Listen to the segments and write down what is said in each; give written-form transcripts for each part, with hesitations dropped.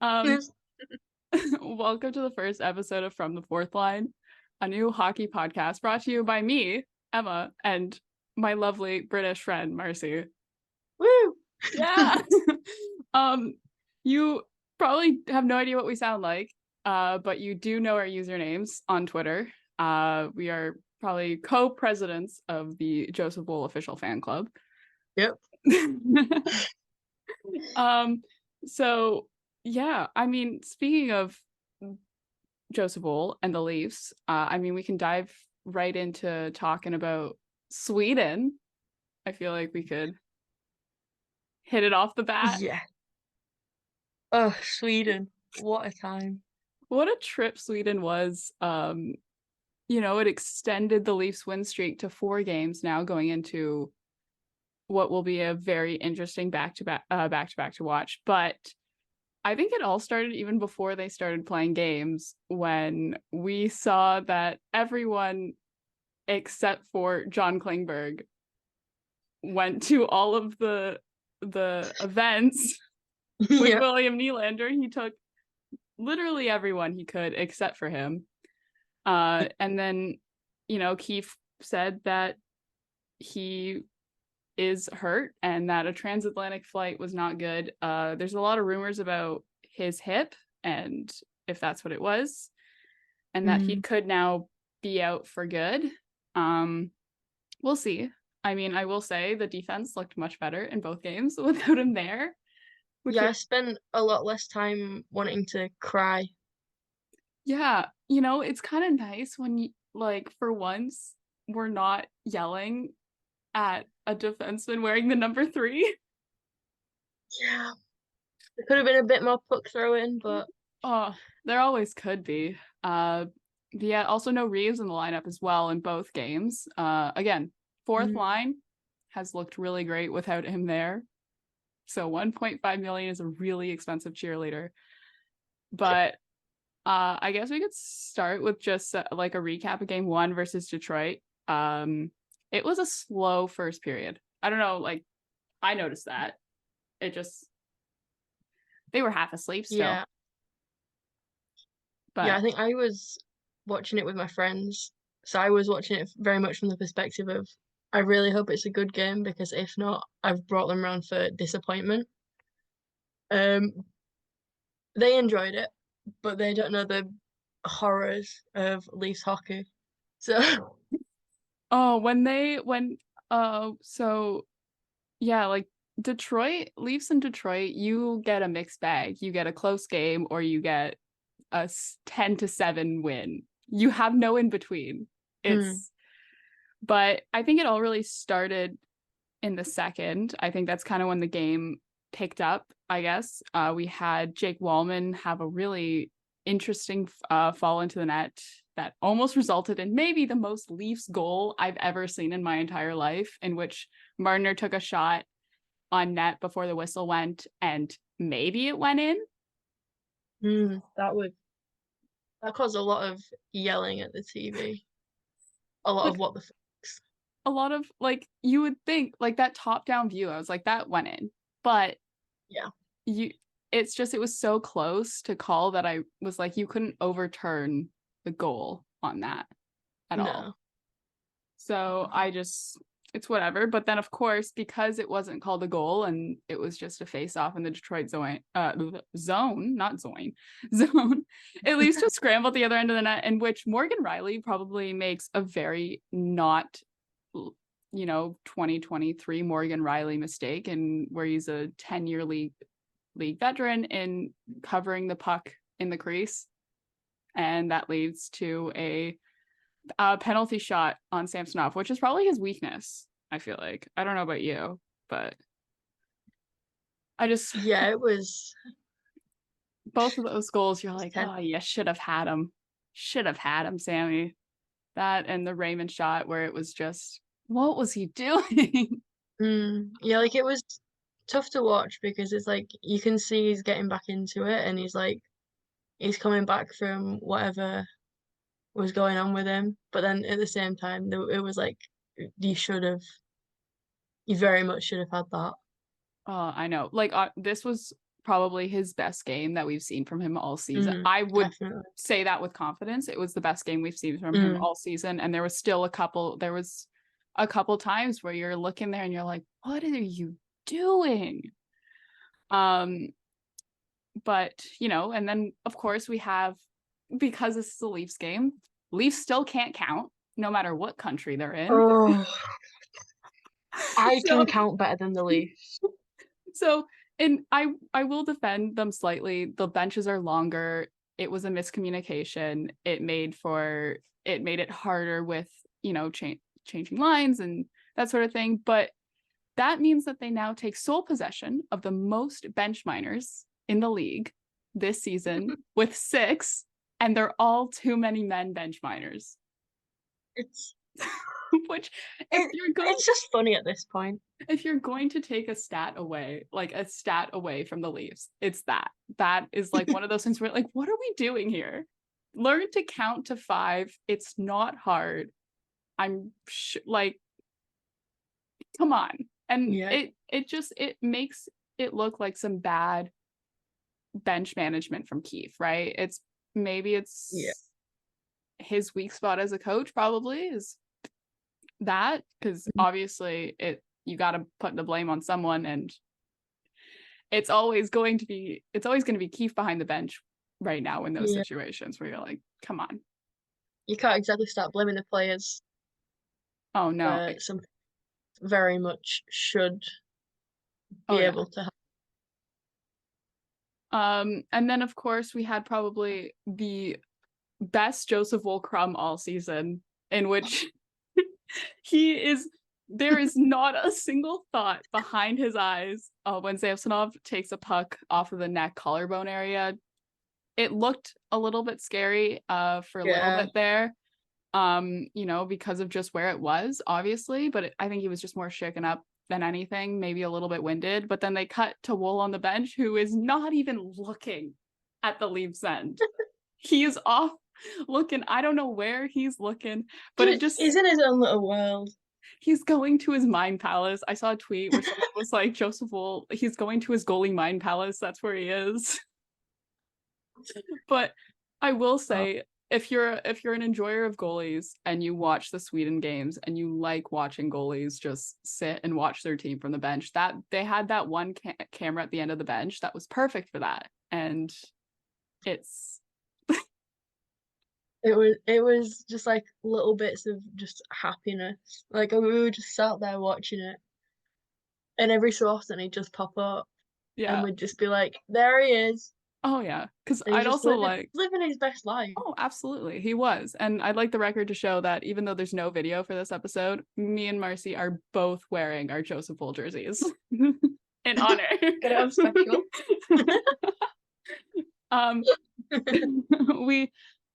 Yes. Welcome to the first episode of From the Fourth Line, a new hockey podcast brought to you by me, Emma, and my lovely British friend, Marcie. Woo! Yeah. You probably have no idea what we sound like, but you do know our usernames on Twitter. We are probably co-presidents of the Joseph Wool official fan club. Yep. So yeah, I mean, speaking of Joseph Wool and the Leafs, I mean, we can dive right into talking about Sweden. I feel like we could hit it off the bat. Yeah. Oh, Sweden. What a time. What a trip Sweden was. It extended the Leafs win streak to 4 games now, going into what will be a very interesting back-to-back to watch. But I think it all started even before they started playing games, when we saw that everyone except for John Klingberg went to all of the events with Yep. William Nylander. He took literally everyone he could except for him. And then, Keefe said that he is hurt and that a transatlantic flight was not good. There's a lot of rumors about his hip and if that's what it was, and that he could now be out for good. We'll see. I mean, I will say the defense looked much better in both games without him there. I spent a lot less time wanting to cry. Yeah, it's kind of nice when, for once, we're not yelling at a defenseman wearing the number 3. Yeah. There could have been a bit more puck throwing, but there always could be. Yeah, also no Reeves in the lineup as well in both games. Again, fourth line has looked really great without him there. So 1.5 million is a really expensive cheerleader. But I guess we could start with just like a recap of game 1 versus Detroit. It was a slow first period. I don't know, I noticed that. They were half asleep still. yeah. But I think I was watching it with my friends. So I was watching it very much from the perspective of, I really hope it's a good game, because if not, I've brought them around for disappointment. They enjoyed it, but they don't know the horrors of Leafs hockey. So Detroit, Leafs in Detroit, you get a mixed bag. You get a close game or you get a 10-7 win. You have no in between. But I think it all really started in the second. I think that's kind of when the game picked up, I guess. We had Jake Wallman have a really interesting fall into the net that almost resulted in maybe the most Leafs goal I've ever seen in my entire life, in which Marner took a shot on net before the whistle went and maybe it went in. That caused a lot of yelling at the TV. A lot of what the fucks. A lot of, you would think, that top-down view, I was like, that went in. But yeah, it was so close to call that I was like, you couldn't overturn the goal on that at all. So it's whatever. But then, of course, because it wasn't called a goal and it was just a face-off in the Detroit zone, at least just scrambled the other end of the net, in which Morgan Rielly probably makes a very not, 2023 Morgan Rielly mistake, and where he's a 10-year league veteran in covering the puck in the crease. And that leads to a penalty shot on Samsonov, which is probably his weakness, I feel like. I don't know about you, but it was both of those goals, you're like, oh, you should have had him, Sammy. That and the Raymond shot, where it was just, what was he doing? It was tough to watch, because it's like you can see he's getting back into it, and he's coming back from whatever was going on with him. But then at the same time, it was like, you very much should have had that. I know. This was probably his best game that we've seen from him all season. I would Definitely. say that with confidence. It was the best game we've seen from him all season. And there was a couple times where you're looking there and you're like, what are you doing? But, you know, and then of course we have, because this is a Leafs game, Leafs still can't count no matter what country they're in. Oh, I can count better than the Leafs. So, and I will defend them slightly. The benches are longer. It was a miscommunication. It made it harder with, you know, changing lines and that sort of thing. But that means that they now take sole possession of the most bench minors in the league this season with 6, and they're all too many men bench minors. It's which it's just funny at this point. If you're going to take a stat away from the Leafs, it's that is like one of those things where like, what are we doing here? Learn to count to 5. It's not hard. I'm like, come on. And it makes it look like some bad bench management from Keefe, right? It's his weak spot as a coach probably is that, because obviously you got to put the blame on someone, and it's always going to be Keefe behind the bench right now in those situations where you're like, come on. You can't exactly start blaming the players. Oh no. Something very much should be able to happen. And then of course we had probably the best Joseph Woll-Crum all season, in which there is not a single thought behind his eyes when Samsonov takes a puck off of the neck collarbone area. It looked a little bit scary for a little bit there, you know, because of just where it was, obviously, but I think he was just more shaken up than anything, maybe a little bit winded. But then they cut to Woll on the bench, who is not even looking at the Leafs end. He is off looking, I don't know where he's looking, but he's in his own little world. He's going to his mind palace. I saw a tweet where someone was like, Joseph Woll, he's going to his goalie mind palace. That's where he is. But I will say, if you're an enjoyer of goalies and you watch the Sweden games and you like watching goalies just sit and watch their team from the bench, that they had that one camera at the end of the bench that was perfect for that. And it was just like little bits of just happiness. Like we were just sat there watching it, and every so often he'd just pop up, and we'd just be like, "There he is." Oh yeah, because I'd also living his best life. Oh, absolutely, he was, and I'd like the record to show that even though there's no video for this episode, me and Marcie are both wearing our Joseph Woll jerseys in honor. Get it on special.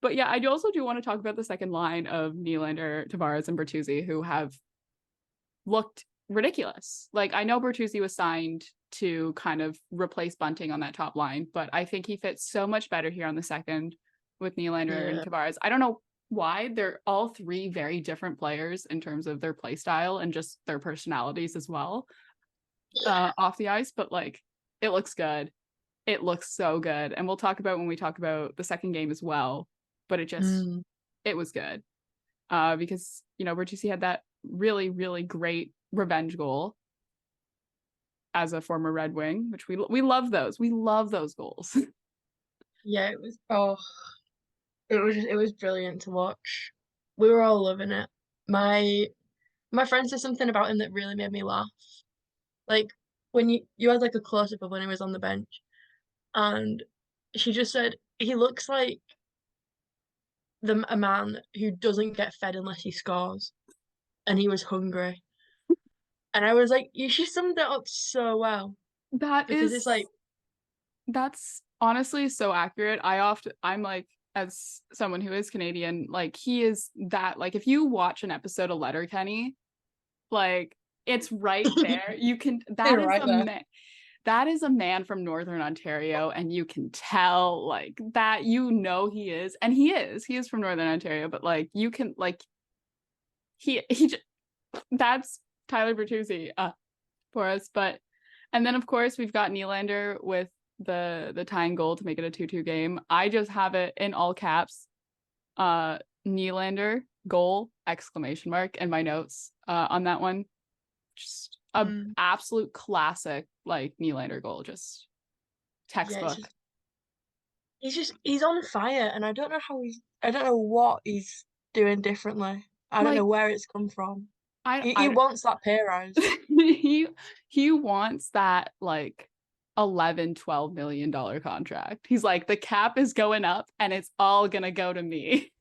But yeah, I also do want to talk about the second line of Nylander, Tavares, and Bertuzzi, who have looked ridiculous. Like, I know Bertuzzi was signed to kind of replace Bunting on that top line, but I think he fits so much better here on the second with Nylander and Tavares. I don't know why. They're all 3 very different players in terms of their play style and just their personalities as well off the ice, but like, it looks good. It looks so good. And we'll talk about when we talk about the second game as well. But it was good. Because, you know, Bertuzzi had that really, really great revenge goal as a former Red Wing, which we love those. We love those goals. Yeah, it was brilliant to watch. We were all loving it. My friend said something about him that really made me laugh. Like when you had like a close up of when he was on the bench, and she just said he looks like a man who doesn't get fed unless he scores, and he was hungry. And I was like, she summed that up so well. It's like, that's honestly so accurate. I'm like, as someone who is Canadian, like, he is that, like, if you watch an episode of Letterkenny, like, it's right there. You can, that is a man from Northern Ontario, and you can tell, like, that, you know, he is from Northern Ontario, but like, you can, like, that's Tyler Bertuzzi for us. But, and then of course we've got Nylander with the tying goal to make it a 2-2 game. I just have it in all caps. Nylander goal ! In my notes on that one. Just a absolute classic, like, Nylander goal, just textbook. He's on fire, and I don't know what he's doing differently. I don't know where it's come from. He wants that pay rise. he wants that, like, $11-12 million contract. He's like, the cap is going up and it's all gonna go to me.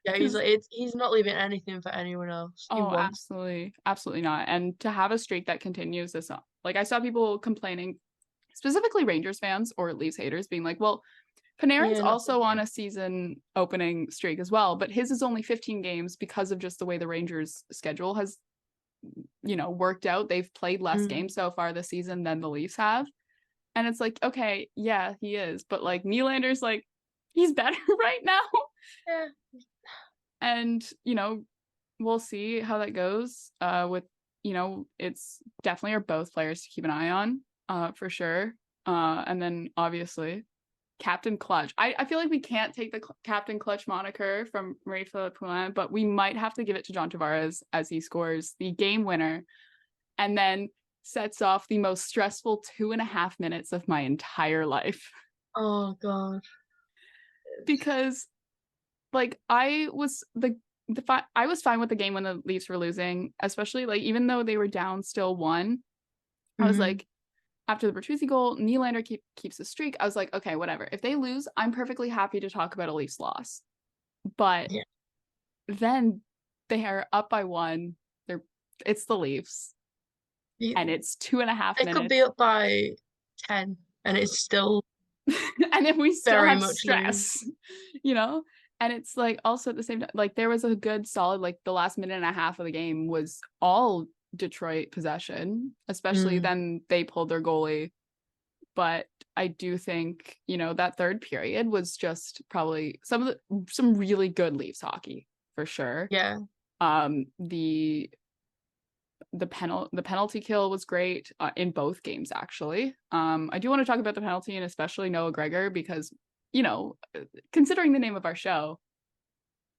Yeah, he's like, he's not leaving anything for anyone else. Absolutely not. And to have a streak that continues this, like, I saw people complaining, specifically Rangers fans or Leafs haters, being like, well, Panarin's also on a season opening streak as well, but his is only 15 games because of just the way the Rangers schedule has, worked out. They've played less games so far this season than the Leafs have. And it's like, okay, yeah, he is, but, like, Nylander's, like, he's better right now. Yeah. And, we'll see how that goes with, it's definitely are both players to keep an eye on, for sure. And then obviously Captain Clutch. I feel like we can't take the Captain Clutch moniker from Marie-Philippe Poulin, but we might have to give it to John Tavares as he scores the game winner and then sets off the most stressful 2.5 minutes of my entire life. Oh, God. Because, like, I was I was fine with the game when the Leafs were losing, especially, like, even though they were down still 1. I was like, after the Bertuzzi goal, Nylander keeps the streak. I was like, okay, whatever. If they lose, I'm perfectly happy to talk about a Leafs loss. But then they are up by 1. It's the Leafs. And it's 2.5 minutes. It could be up by 10, and it's still and then we still very have much stress, And it's like, also at the same time, like, there was a good solid, like, the last minute and a half of the game was all Detroit possession, especially then they pulled their goalie. But I do think, that third period was just probably some really good Leafs hockey, for sure. Yeah. The penalty kill was great in both games, actually. I do want to talk about the penalty, and especially Noah Gregor, because, considering the name of our show,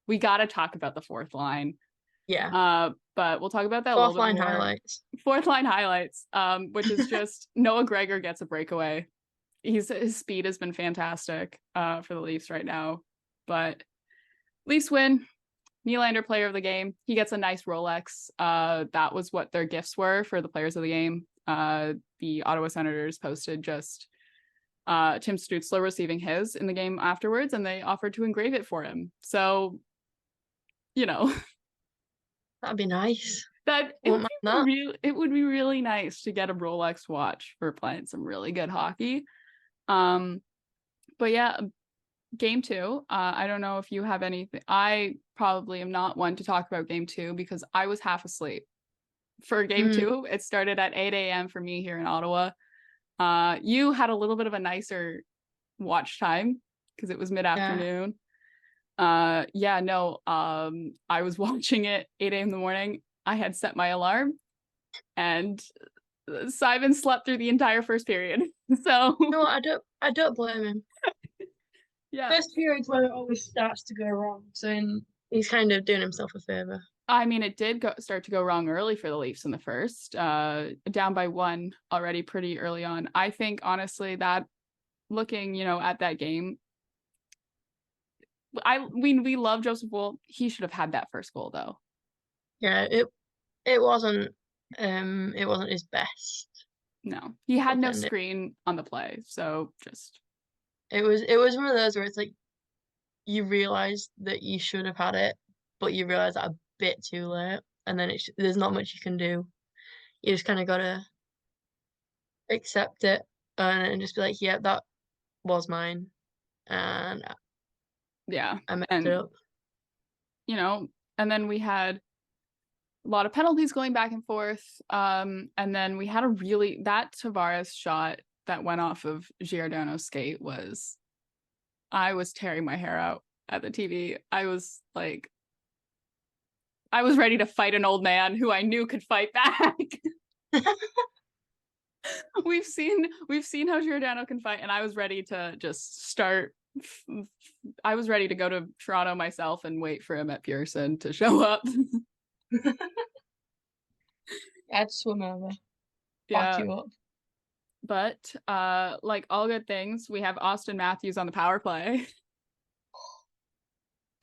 we got to talk about the fourth line. Yeah. But we'll talk about that a little bit more. Fourth line highlights, which is just Noah Gregor gets a breakaway. His speed has been fantastic for the Leafs right now. But Leafs win. Nylander player of the game. He gets a nice Rolex. That was what their gifts were for the players of the game. The Ottawa Senators posted just Tim Stützle receiving his in the game afterwards, and they offered to engrave it for him. So, that'd be nice. It would be really nice to get a Rolex watch for playing some really good hockey. But yeah, game 2. I don't know if you have anything. I probably am not one to talk about game 2 because I was half asleep for game 2. It started at 8 a.m. for me here in Ottawa. You had a little bit of a nicer watch time because it was mid-afternoon. I was watching it 8 a.m. in the morning. I had set my alarm, and Simon slept through the entire first period. So no, I don't blame him. Yeah, first period's where it always starts to go wrong. So he's kind of doing himself a favor. I mean, it did start to go wrong early for the Leafs in the first, down by 1 already pretty early on. I think, honestly, that looking, at that game, we love Joseph Woll. He should have had that first goal, though. Yeah, it wasn't his best. No, he had no screen on the play, so just it was one of those where it's like you realize that you should have had it, but you realize that a bit too late, and then there's not much you can do. You just kind of gotta accept it and just be like, yeah, that was mine, and I messed it up. And then we had a lot of penalties going back and forth. And then we had that Tavares shot that went off of Giordano's skate I was tearing my hair out at the TV. I was ready to fight an old man who I knew could fight back. We've seen how Giordano can fight, and I was ready to just start. I was ready to go to Toronto myself and wait for him at Pearson to show up. I'd swim over, back Yeah, you up. but like all good things, we have Austin Matthews on the power play.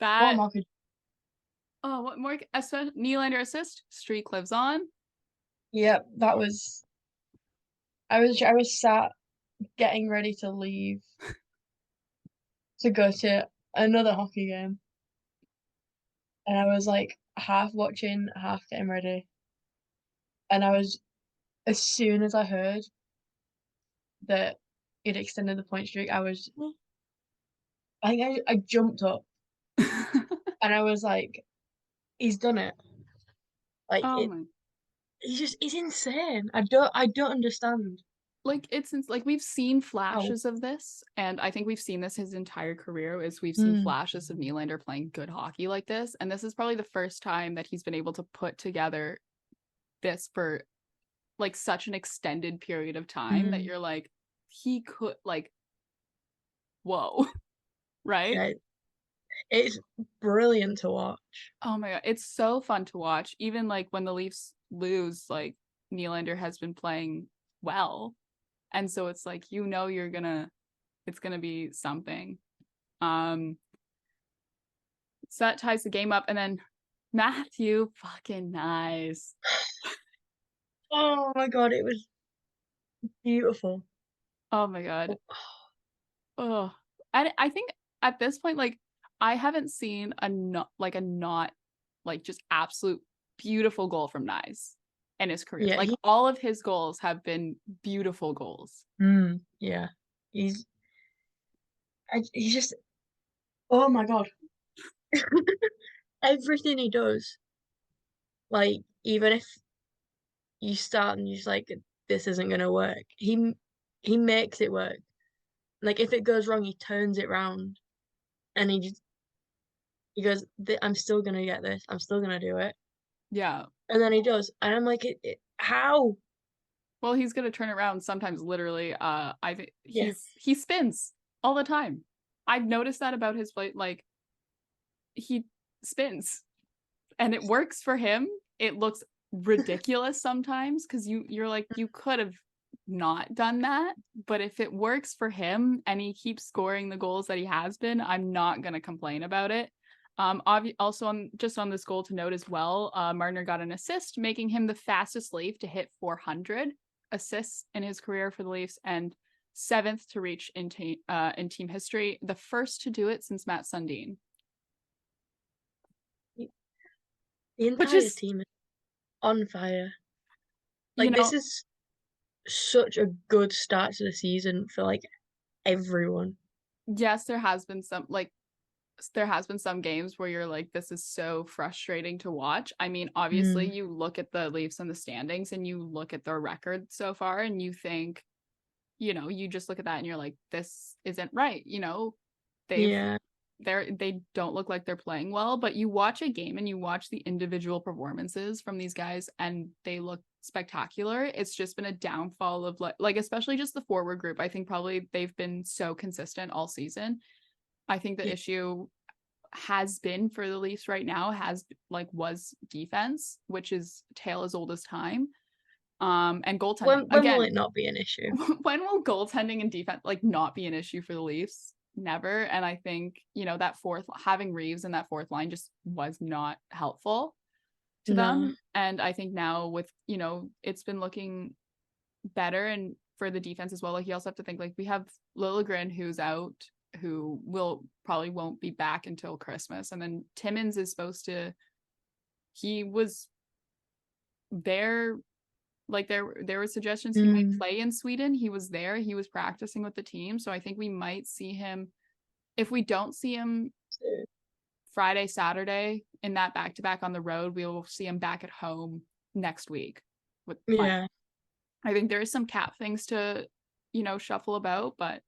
What That more could what more Nylander assist streak lives on. Yep, that was I was sat getting ready to leave to go to another hockey game. And I was like half watching, half getting ready. And as soon as I heard that it extended the point streak, I think I jumped up and I was like, he's done it. Like Oh my. he's insane. I don't understand Like it's like we've seen how. flashes of this, and I think we've seen this his entire career is we've seen Mm, flashes of Nylander playing good hockey like this, and this is probably the first time that he's been able to put together this for like such an extended period of time that mm, you're like he could like whoa. Right? yeah, it's brilliant to watch. Oh my god, it's so fun to watch. Even like when the Leafs lose, like Nylander has been playing well, and so it's like it's gonna be something. Um, so that ties the game up, and then Matthew, fucking nice. Oh my God, it was beautiful. Oh my god. Oh, I think at this point, like I haven't seen a not like just absolute beautiful goal from Nyes in his career. Yeah, Like all of his goals have been beautiful goals. yeah. He's he's just, oh my God. Everything he does, like even if you start and you're just like, this isn't gonna work, he makes it work. Like if it goes wrong, he turns it round and he goes, I'm still gonna get this. I'm still gonna do it. Yeah. And then he does, and I'm like, how? Well, he's gonna turn around sometimes literally. I think Yeah, he spins all the time. I've noticed that about his play. Like he spins and it works for him. It looks ridiculous sometimes because you're like you could have not done that, but if it works for him and he keeps scoring the goals that he has been, I'm not gonna complain about it. Also on this goal to note as well, Marner got an assist, making him the fastest Leaf to hit 400 assists in his career for the Leafs and seventh to reach in team history, the first to do it since Matt Sundin. the Which entire is, team is on fire. you Like this know, is such a good start to the season for like everyone. yes, there has been some games where you're like, this is so frustrating to watch. I mean, obviously, Mm, you look at the Leafs and the standings and you look at their record so far and you think, you just look at that and you're like, this isn't right. They've yeah. they don't look like they're playing well, but you watch a game and you watch the individual performances from these guys and they look spectacular. It's just been a downfall of like especially just the forward group. I think probably they've been so consistent all season. I think the Yeah. issue has been for the Leafs right now was defense, which is tale as old as time. And goaltending. When will Again, it not be an issue? when will goaltending and defense like not be an issue for the Leafs? Never. And I think, that having Reeves in that fourth line just was not helpful to No. them. And I think now with, it's been looking better and for the defense as well. Like you also have to think like we have Liljegren who's out, who probably won't be back until Christmas. And then Timmins is he was there. Like there were suggestions he might Mm, play in Sweden. He was there. He was practicing with the team. So I think we might see him. If we don't see him Friday, Saturday in that back-to-back on the road, we will see him back at home next week with fine. yeah. I think there is some cap things to, shuffle about, but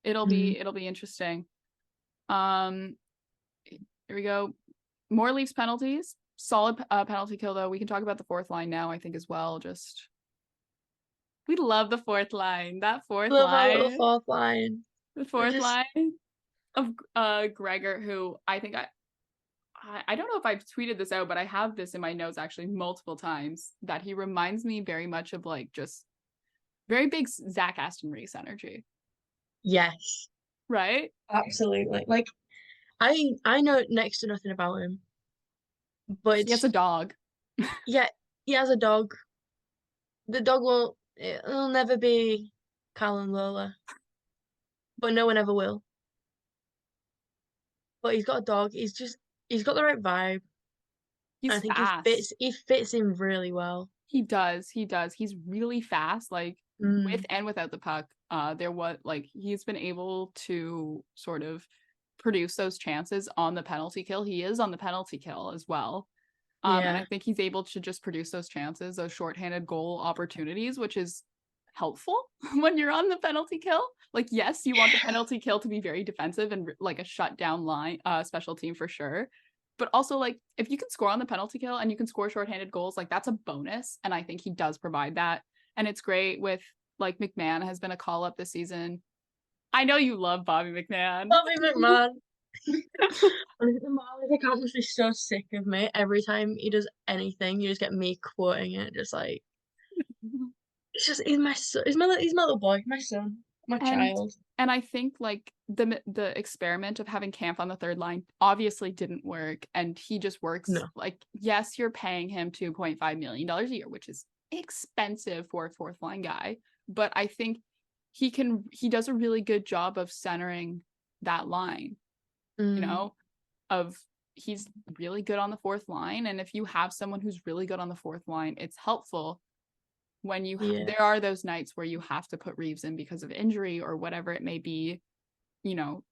it'll Mm, be interesting. Here we go. More Leafs penalties. Solid penalty kill though. We can talk about the fourth line now, I think as well. Just We love the fourth line. That fourth Love our little line. fourth line. The They're fourth just line of Gregor, who I think I don't know if I've tweeted this out, but I have this in my notes actually multiple times, that he reminds me very much of like just very big Zach Aston Reese energy, yes, right? absolutely. Like I know next to nothing about him, but He has a it's dog. yeah, he has a dog. The dog it'll never be Cal and Lola, but no one ever will. But he's got a dog. He's got the right vibe. He's I think fast. he fits in really well. He does. He does. He's really fast, like with Mm, and without the puck. He's been able to sort of produce those chances on the penalty kill. He is on the penalty kill as well. And yeah. I think he's able to just produce those chances, those shorthanded goal opportunities, which is helpful when you're on the penalty kill. Like, yes, you want the penalty kill to be very defensive and like a shutdown line, special team for sure. But also, like, if you can score on the penalty kill and you can score shorthanded goals, like that's a bonus. And I think he does provide that. And it's great with like McMahon has been a call up this season. I know you love Bobby McMahon. Bobby McMahon. The Marley's account must be so sick of me. Every time he does anything, you just get me quoting it, just like it's just he's my son. He's my little boy, my son, my And child. and I think like the experiment of having Camp on the third line obviously didn't work, and he just works No. like, yes, you're paying him $2.5 million a year, which is expensive for a fourth line guy, but I think he does a really good job of centering that line, you Mm, know, of he's really good on the fourth line, and if you have someone who's really good on the fourth line, it's helpful when yeah. there are those nights where you have to put Reeves in because of injury or whatever it may be. You know,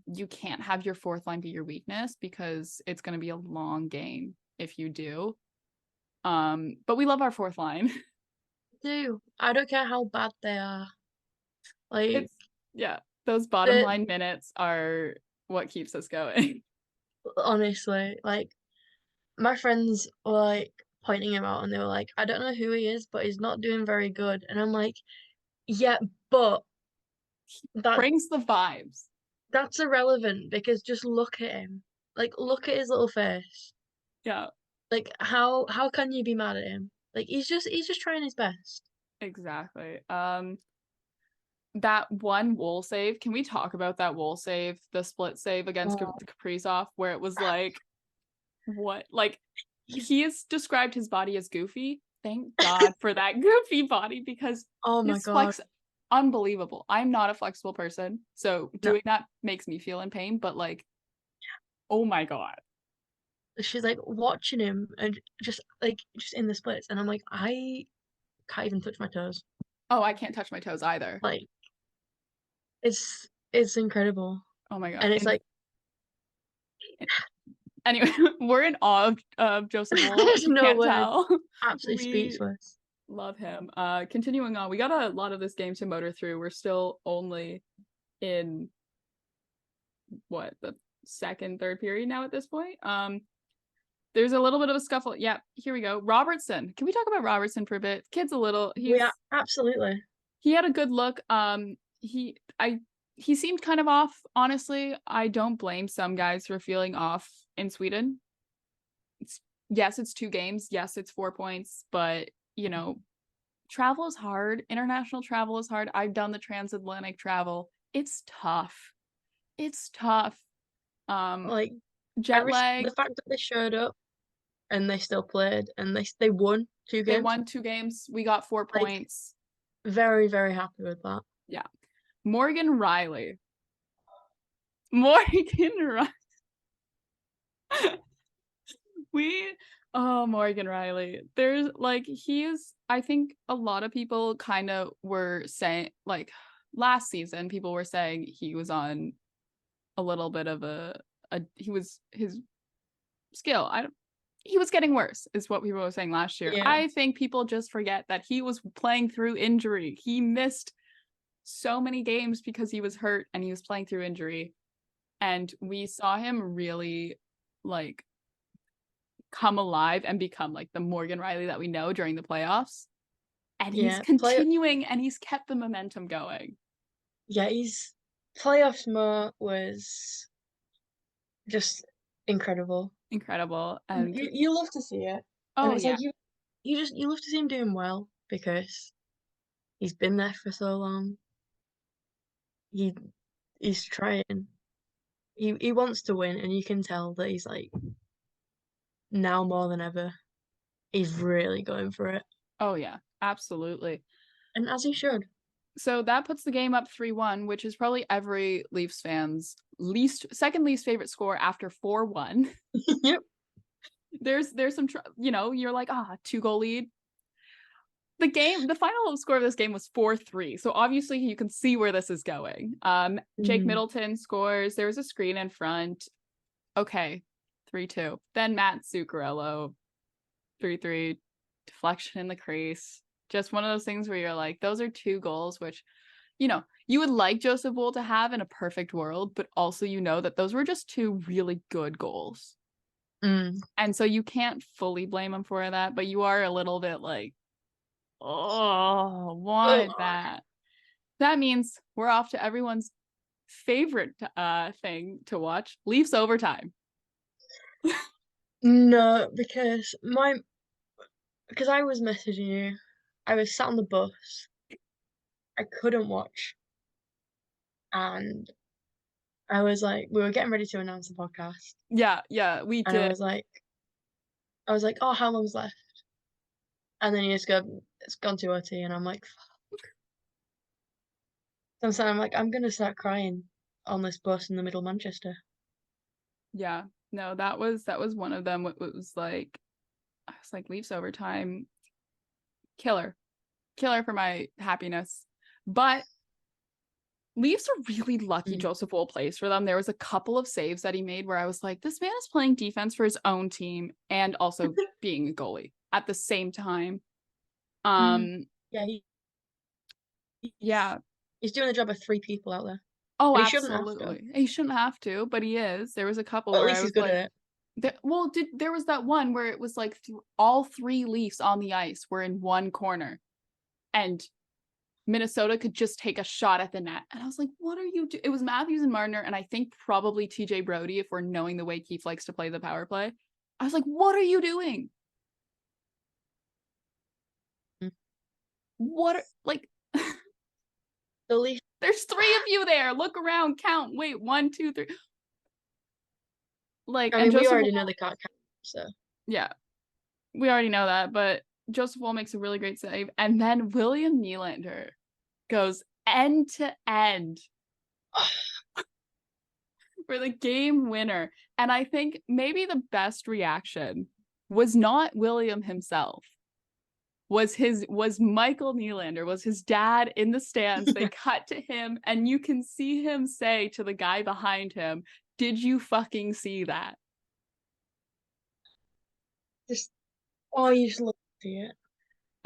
you can't have your fourth line be your weakness because it's going to be a long game if you do. But we love our fourth line. I don't care how bad they are. Like It's yeah, those bottom the line minutes are what keeps us going. honestly, like my friends were like pointing him out and they were like, I don't know who he is, but he's not doing very good. And I'm like, yeah, but that Brings the vibes. that's irrelevant because just look at him. Like look at his little face. Yeah, Like how can you be mad at him? Like he's just trying his best. exactly. That one wool save, can we talk about that wool save, the split save against Oh, Kaprizov, where it was like, what, like, he has described his body as goofy. Thank God for that goofy body, because oh my his God. flex, unbelievable. I'm not a flexible person, so No. doing that makes me feel in pain, but like, oh my God. She's like watching him and just in the splits and I'm like, I can't even touch my toes. Oh, I can't touch my toes either. Like it's incredible. Oh my God. And it's like Anyway, we're in awe of Joseph Wool, if there's you no can't words. tell. Absolutely We speechless. love him. Continuing on, we got a lot of this game to motor through. We're still only in what, the second, third period now at this point. There's a little bit of a scuffle. Yeah, here we go. Robertson. Can we talk about Robertson for a bit? Kid's a little, We are absolutely. he had a good look. He seemed kind of off, honestly. I don't blame some guys for feeling off in Sweden. Yes, it's 2 games. Yes, it's 4 points, but you know, travel is hard. International travel is hard. I've done the transatlantic travel. It's tough. It's tough. Um, Like jet lag. the fact that they showed up and they still played and they won two They games. won 2 games. We got 4 Like points. very, very happy with that. Yeah. Morgan Riley. Morgan Riley. we Morgan Riley. There's like, I think a lot of people kind of were saying, like, last season people were saying he was on a little bit of his skill. He was getting worse, is what people were saying last year. Yeah. I think people just forget that he was playing through injury. He missed so many games because he was hurt and he was playing through injury. And we saw him really like come alive and become like the Morgan Riley that we know during the playoffs. And he's continuing, and he's kept the momentum going. Yeah, playoffs mode was just incredible. And you love to see it. And it's like you love to see him doing well because he's been there for so long. He's trying. He wants to win, and you can tell that he's like now more than ever. He's really going for it. Oh yeah, absolutely. And as he should. So that puts the game up 3-1, which is probably every Leafs fan's second least favorite score after 4-1. Yep. There's some you're like, 2-goal lead. The final score of this game was 4-3. So obviously you can see where this is going. Jake Middleton scores. There was a screen in front. Okay, 3-2. Then Matt Zuccarello, 3-3, deflection in the crease. Just one of those things where you're like, those are 2 goals, which, you would like Joseph Woll to have in a perfect world, but also that those were just 2 really good goals. And so you can't fully blame him for that, but you are a little bit like, oh, why that? That means we're off to everyone's favorite thing to watch, Leafs overtime. No, because I was messaging you. I was sat on the bus. I couldn't watch. And I was like, we were getting ready to announce the podcast. Yeah, we did. And I was like, oh, how long's left? And then you just go, it's gone to OT, and I'm like, fuck. So I'm like, I'm gonna start crying on this bus in the middle of Manchester. Yeah, no, that was one of them. It was like, I was like, Leafs overtime, killer for my happiness. But Leafs are really lucky Joseph Woll plays for them. There was a couple of saves that he made where I was like, this man is playing defense for his own team and also being a goalie at the same time. He's doing the job of 3 people out there. Oh, and absolutely. He shouldn't have to, but he is. There was a couple where at least he's good at it. There was that one where it was like all 3 Leafs on the ice were in one corner, and Minnesota could just take a shot at the net. And I was like, what are you doing? It was Matthews and Marner, and I think probably TJ Brody, if we're knowing the way Keefe likes to play the power play. I was like, what are you doing? There's 3 of you there. Look around, count. Wait, 1, 2, 3. Like, I mean, we already know they can't count, so. Yeah, we already know that, but Joseph Woll makes a really great save. And then William Nylander goes end to end for the game winner. And I think maybe the best reaction was not William himself. Was Michael Nylander, was his dad in the stands. They cut to him, and you can see him say to the guy behind him, did you fucking see that? You just love to see it.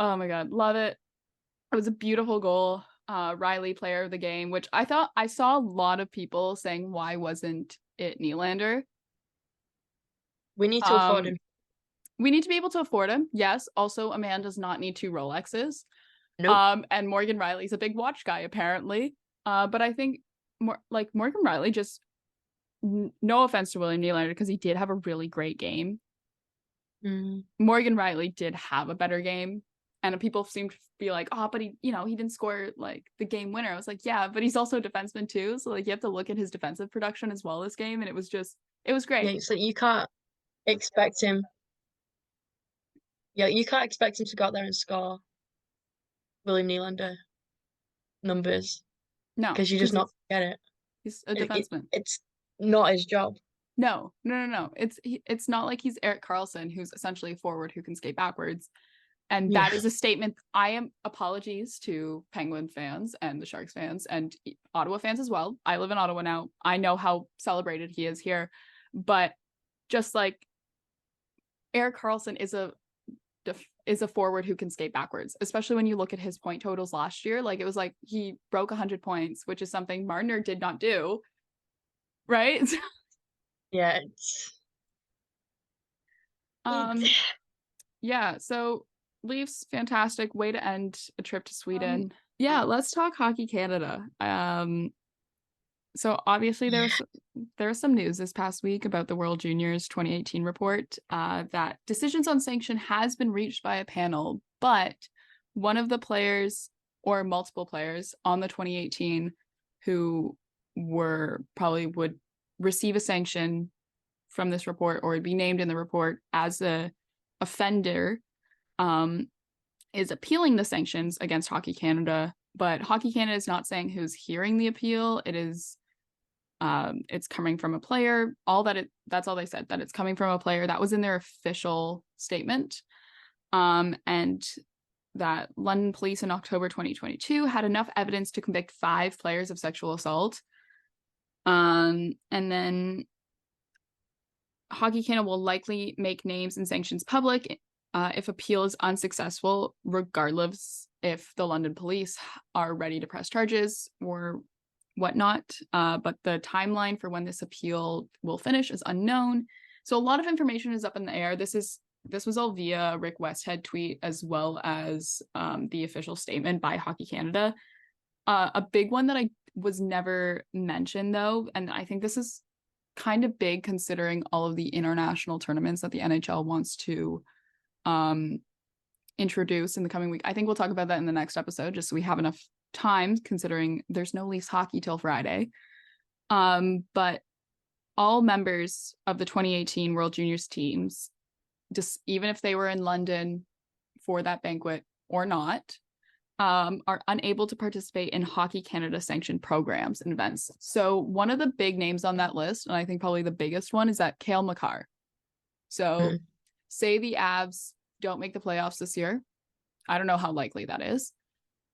Oh my God, love it. It was a beautiful goal. Riley, player of the game, which I saw a lot of people saying, why wasn't it Nylander? We need to afford him. We need to be able to afford him. Yes. Also, a man does not need 2 Rolexes. Nope. And Morgan Riley's a big watch guy, apparently. But I think Morgan Riley just, no offense to William Nylander, because he did have a really great game. Morgan Riley did have a better game. And people seem to be like, but he didn't score like the game winner. I was like, yeah, but he's also a defenseman too. So like you have to look at his defensive production as well this game. And it was great. Yeah, so you can't expect him. Yeah, you can't expect him to go out there and score William Nylander numbers. No. Because you just not get it. He's a defenseman. It's not his job. No. It's not like he's Erik Karlsson, who's essentially a forward who can skate backwards. And that is a statement. Apologies to Penguin fans and the Sharks fans and Ottawa fans as well. I live in Ottawa now. I know how celebrated he is here. But just like Erik Karlsson is a forward who can skate backwards, especially when you look at his point totals last year. Like it was like he broke 100 points, which is something Marner did not do. Right? Yeah. Yeah, so Leafs, fantastic way to end a trip to Sweden. Let's talk Hockey Canada. So obviously there was some news this past week about the World Juniors 2018 report that decisions on sanction has been reached by a panel, but one of the players or multiple players on the 2018 who would receive a sanction from this report or would be named in the report as a offender is appealing the sanctions against Hockey Canada, but Hockey Canada is not saying who's hearing the appeal. It is it's coming from a player. That's all they said, that it's coming from a player. That was in their official statement. And that London police in October 2022 had enough evidence to convict 5 players of sexual assault. And then Hockey Canada will likely make names and sanctions public if appeal is unsuccessful, regardless if the London police are ready to press charges or whatnot. But the timeline for when this appeal will finish is unknown. So a lot of information is up in the air. This was all via Rick Westhead tweet, as well as the official statement by Hockey Canada. A big one that I was never mentioned, though, and I think this is kind of big considering all of the international tournaments that the NHL wants to introduce in the coming week. I think we'll talk about that in the next episode, just so we have enough time, considering there's no Leafs hockey till Friday. But all members of the 2018 World Juniors teams, just even if they were in London for that banquet or not, are unable to participate in Hockey Canada sanctioned programs and events. So one of the big names on that list, and I think probably the biggest one, is that Cale Makar. So say the Avs don't make the playoffs this year. I don't know how likely that is,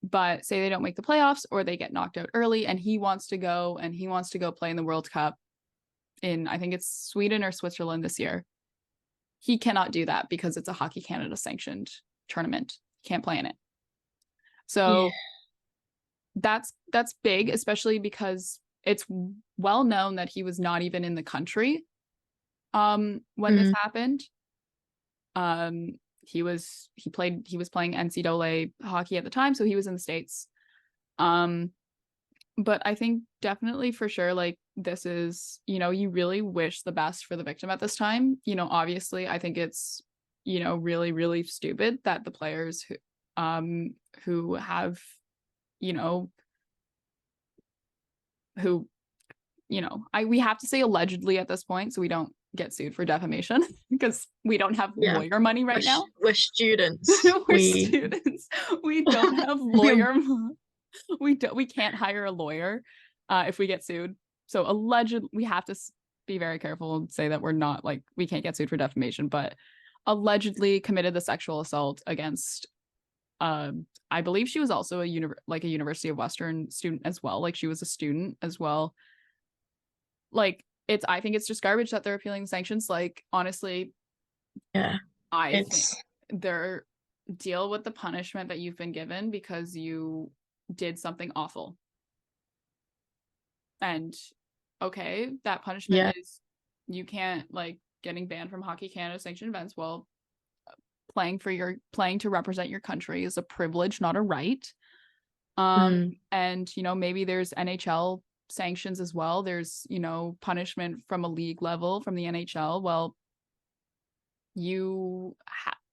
but say they don't make the playoffs or they get knocked out early and he wants to go play in the World Cup in, I think it's Sweden or Switzerland this year. He cannot do that because it's a Hockey Canada sanctioned tournament. He can't play in it. So that's big, especially because it's well known that he was not even in the country when this happened. He was playing NCAA hockey at the time, so he was in the States. But I think definitely for sure, like, this is, you really wish the best for the victim at this time. Obviously I think it's, really, really stupid that the players who have, we have to say allegedly at this point, so we don't get sued for defamation because we don't have lawyer money right now. We're students. Students. We don't have lawyer. We can't hire a lawyer if we get sued. So allegedly, we have to be very careful and say that we're not, like, we can't get sued for defamation, but allegedly committed the sexual assault against I believe she was also a University of Western student as well. Like, she was a student as well. Like, I think it's just garbage that they're appealing sanctions. Like, honestly, I think they're deal with the punishment that you've been given because you did something awful. And okay, that punishment is you can't, like, getting banned from Hockey Canada sanctioned events. Well, playing to represent your country is a privilege, not a right. And maybe there's NHL sanctions as well. There's punishment from a league level from the NHL. Well,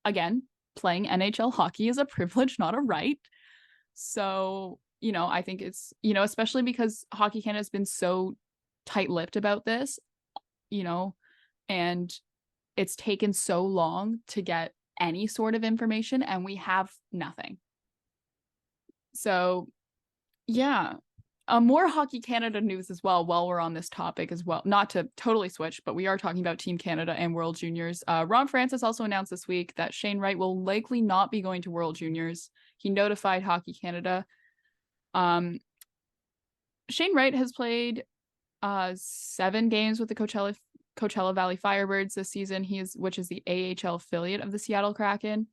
again, playing NHL hockey is a privilege, not a right. So I think it's especially because Hockey Canada has been so tight-lipped about this, and it's taken so long to get any sort of information, and we have nothing. So more Hockey Canada news as well while we're on this topic as well. Not to totally switch, but we are talking about Team Canada and World Juniors. Ron Francis also announced this week that Shane Wright will likely not be going to World Juniors. He notified Hockey Canada. Shane Wright has played 7 games with the Coachella Valley Firebirds this season, which is the AHL affiliate of the Seattle Kraken.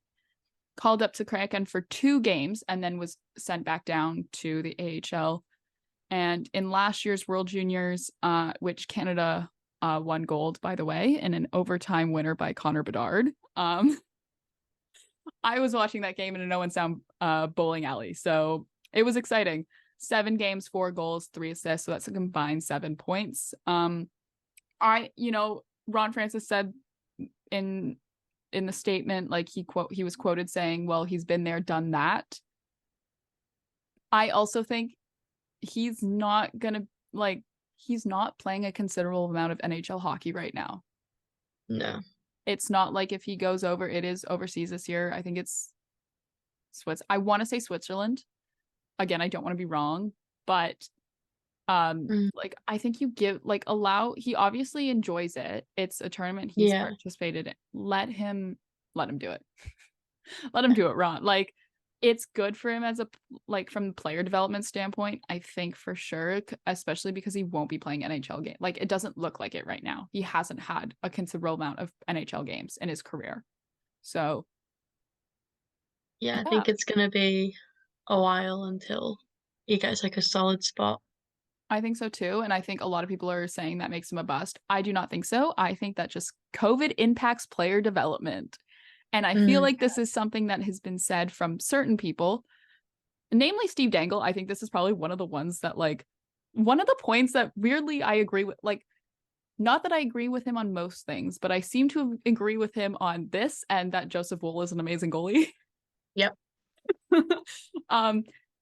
Called up to Kraken for 2 games and then was sent back down to the AHL. And in last year's World Juniors, which Canada won gold, by the way, in an overtime winner by Connor Bedard. I was watching that game in a no one sound bowling alley, so it was exciting. 7 games, 4 goals, 3 assists, so that's a combined 7 points. Ron Francis said in the statement, like he was quoted saying, well, he's been there, done that. I also think he's not playing a considerable amount of NHL hockey right now. No. It's not like if he goes over, it is overseas this year. I think it's I want to say Switzerland. Again, I don't want to be wrong, but like I think you give he obviously enjoys it. It's a tournament he's participated in. Let him do it. Let him do it, Ron. Like, it's good for him as from the player development standpoint, I think, for sure, especially because he won't be playing NHL game. Like, it doesn't look like it right now. He hasn't had a considerable amount of NHL games in his career. So yeah, I think it's gonna be a while until he gets like a solid spot. I think so too. And I think a lot of people are saying that makes him a bust. I do not think so. I think that just COVID impacts player development. And I feel like this is something that has been said from certain people, namely Steve Dangle. I think this is probably one of the ones that, like, one of the points that weirdly I agree with. Like, not that I agree with him on most things, but I seem to agree with him on this, and that Joseph Woll is an amazing goalie. Yep.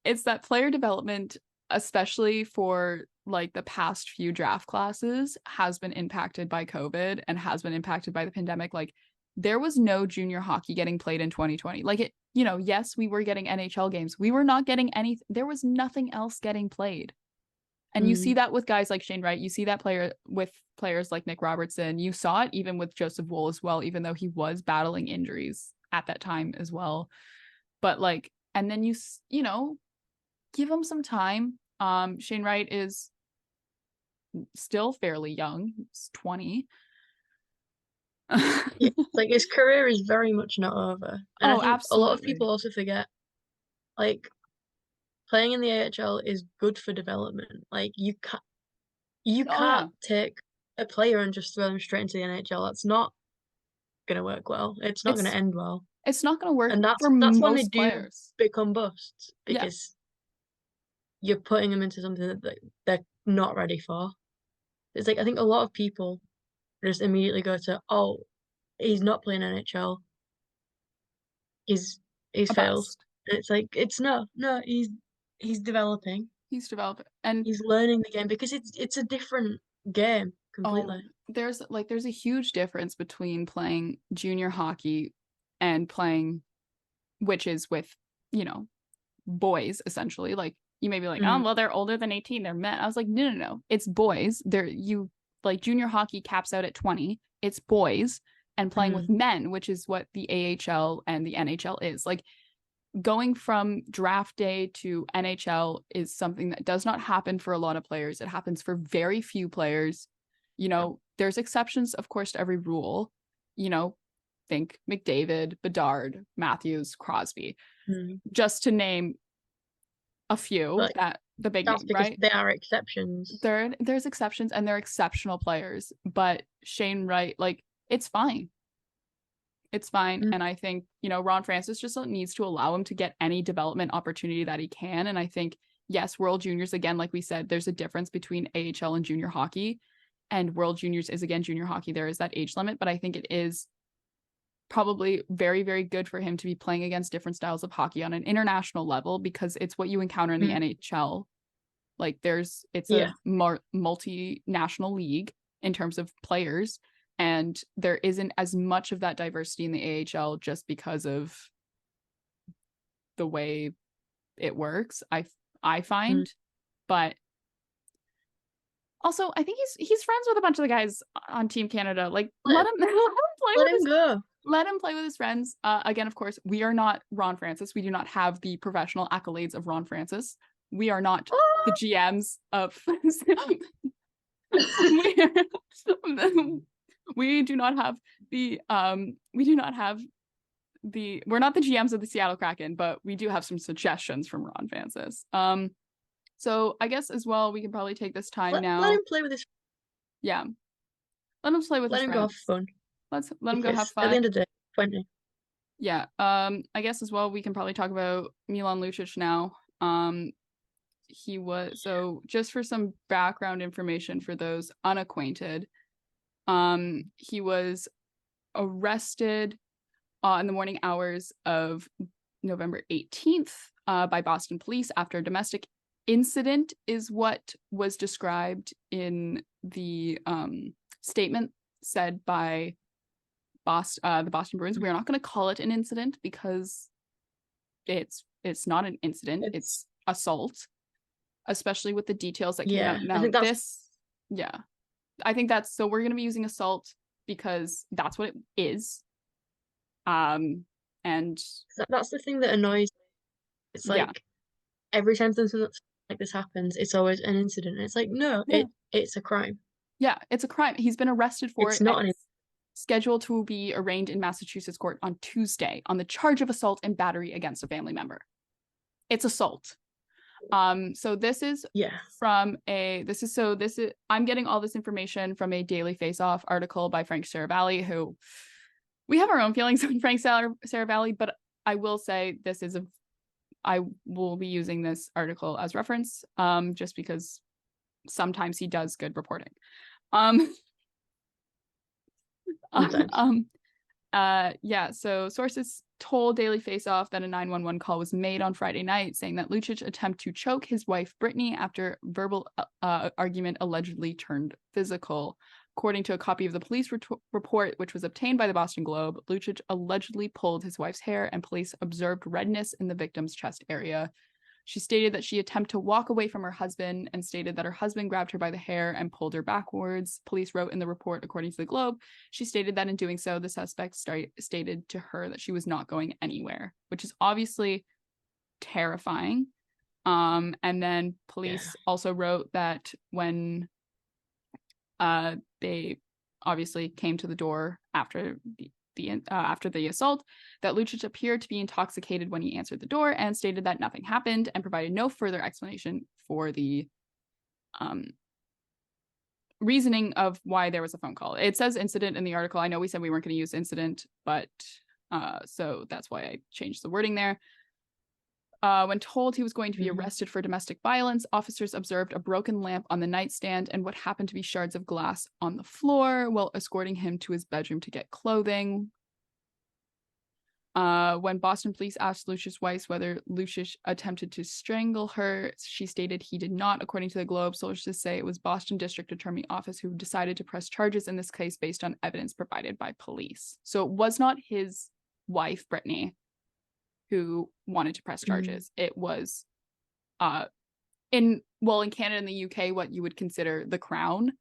It's that player development, especially for like the past few draft classes, has been impacted by COVID and has been impacted by the pandemic. Like, there was no junior hockey getting played in 2020. Like, it, yes, we were getting NHL games. We were not getting there was nothing else getting played. And you see that with guys like Shane Wright. You see that with players like Nick Robertson. You saw it even with Joseph Woll as well, even though he was battling injuries at that time as well. But like, and then you give him some time. Shane Wright is still fairly young. He's 20. Yeah, like, his career is very much not over. And I think absolutely. a lot of people also forget, like, playing in the AHL is good for development. Like, you can't take a player and just throw them straight into the NHL. That's not gonna work well. It's not gonna end well. It's not gonna work, and that's for most when they players do become busts, because you're putting them into something that they're not ready for. It's like, I think a lot of people just immediately go to, oh, he's not playing NHL. He's failed. And it's like, it's no, he's developing. He's developing, and he's learning the game, because it's a different game completely. There's a huge difference between playing junior hockey and playing, which is with, boys, essentially. Like, you may be like, oh, well, they're older than 18, they're men. I was like, no. It's boys. Junior hockey caps out at 20. It's boys and playing with men, which is what the AHL and the NHL is. Like, going from draft day to NHL is something that does not happen for a lot of players. It happens for very few players. There's exceptions, of course, to every rule. Think McDavid, Bedard, Matthews, Crosby, just to name a few. But that the big that's name, because right? There are exceptions. There's exceptions, and they're exceptional players. But Shane Wright, like, it's fine. It's fine. And I think, Ron Francis just needs to allow him to get any development opportunity that he can. And I think, yes, World Juniors, again, like we said, there's a difference between AHL and junior hockey. And World Juniors is, again, junior hockey. There is that age limit, but I think it is probably very, very good for him to be playing against different styles of hockey on an international level, because it's what you encounter in the NHL. Like, it's a multinational league in terms of players, and there isn't as much of that diversity in the AHL just because of the way it works, I find. But also, I think he's friends with a bunch of the guys on Team Canada. Like, let him play with his friends. Again, of course, we are not Ron Francis. We do not have the professional accolades of Ron Francis. We are not the GMs of we do not have the we're not the GMs of the Seattle Kraken, but we do have some suggestions from Ron Francis. So I guess as well, we can probably take this time now. Let him play with his. Yeah. Let him play with his friends. Let him go have fun. Let him go have fun. At the end of the day, 20. Yeah. I guess as well we can probably talk about Milan Lucic now. He was, so just for some background information for those unacquainted, he was arrested in the morning hours of November 18th by Boston police after a domestic incident, is what was described in the statement said by the Boston Bruins. We're not going to call it an incident because it's not an incident. It's assault, especially with the details that came out. I Now think that's this, yeah, I think that's, so we're going to be using assault because that's what it is. And that's the thing that annoys me. It's yeah, like every time something like this happens, it's always an incident. And it's like, no, yeah, it's a crime. yeah, it's a crime. He's been arrested for It's it. not And an scheduled to be arraigned in Massachusetts court on Tuesday on the charge of assault and battery against a family member. It's assault. So this is from I'm getting all this information from a Daily Face-Off article by Frank Saravalli, who we have our own feelings on Frank Saravalli, but I will say I will be using this article as reference, just because sometimes he does good reporting. So sources told Daily Face-Off that a 911 call was made on Friday night saying that Lucic attempted to choke his wife Brittany after verbal argument allegedly turned physical. According to a copy of the police report, which was obtained by the Boston Globe, Lucic allegedly pulled his wife's hair and police observed redness in the victim's chest area. She stated that she attempted to walk away from her husband and stated that her husband grabbed her by the hair and pulled her backwards. Police wrote in the report, according to the Globe, she stated that in doing so, the suspect stated to her that she was not going anywhere, which is obviously terrifying. And then police also wrote that when they obviously came to the door after the assault, that Lucic appeared to be intoxicated when he answered the door and stated that nothing happened and provided no further explanation for the reasoning of why there was a phone call. It says incident in the article. I know we said we weren't going to use incident, but so that's why I changed the wording there. When told he was going to be arrested for domestic violence, officers observed a broken lamp on the nightstand and what happened to be shards of glass on the floor while escorting him to his bedroom to get clothing. When Boston police asked Lucic's wife whether Lucic attempted to strangle her, she stated he did not. According to the Globe, sources say it was Boston District Attorney Office who decided to press charges in this case based on evidence provided by police. So it was not his wife, Brittany, who wanted to press charges. It was in Canada and the UK, what you would consider the Crown.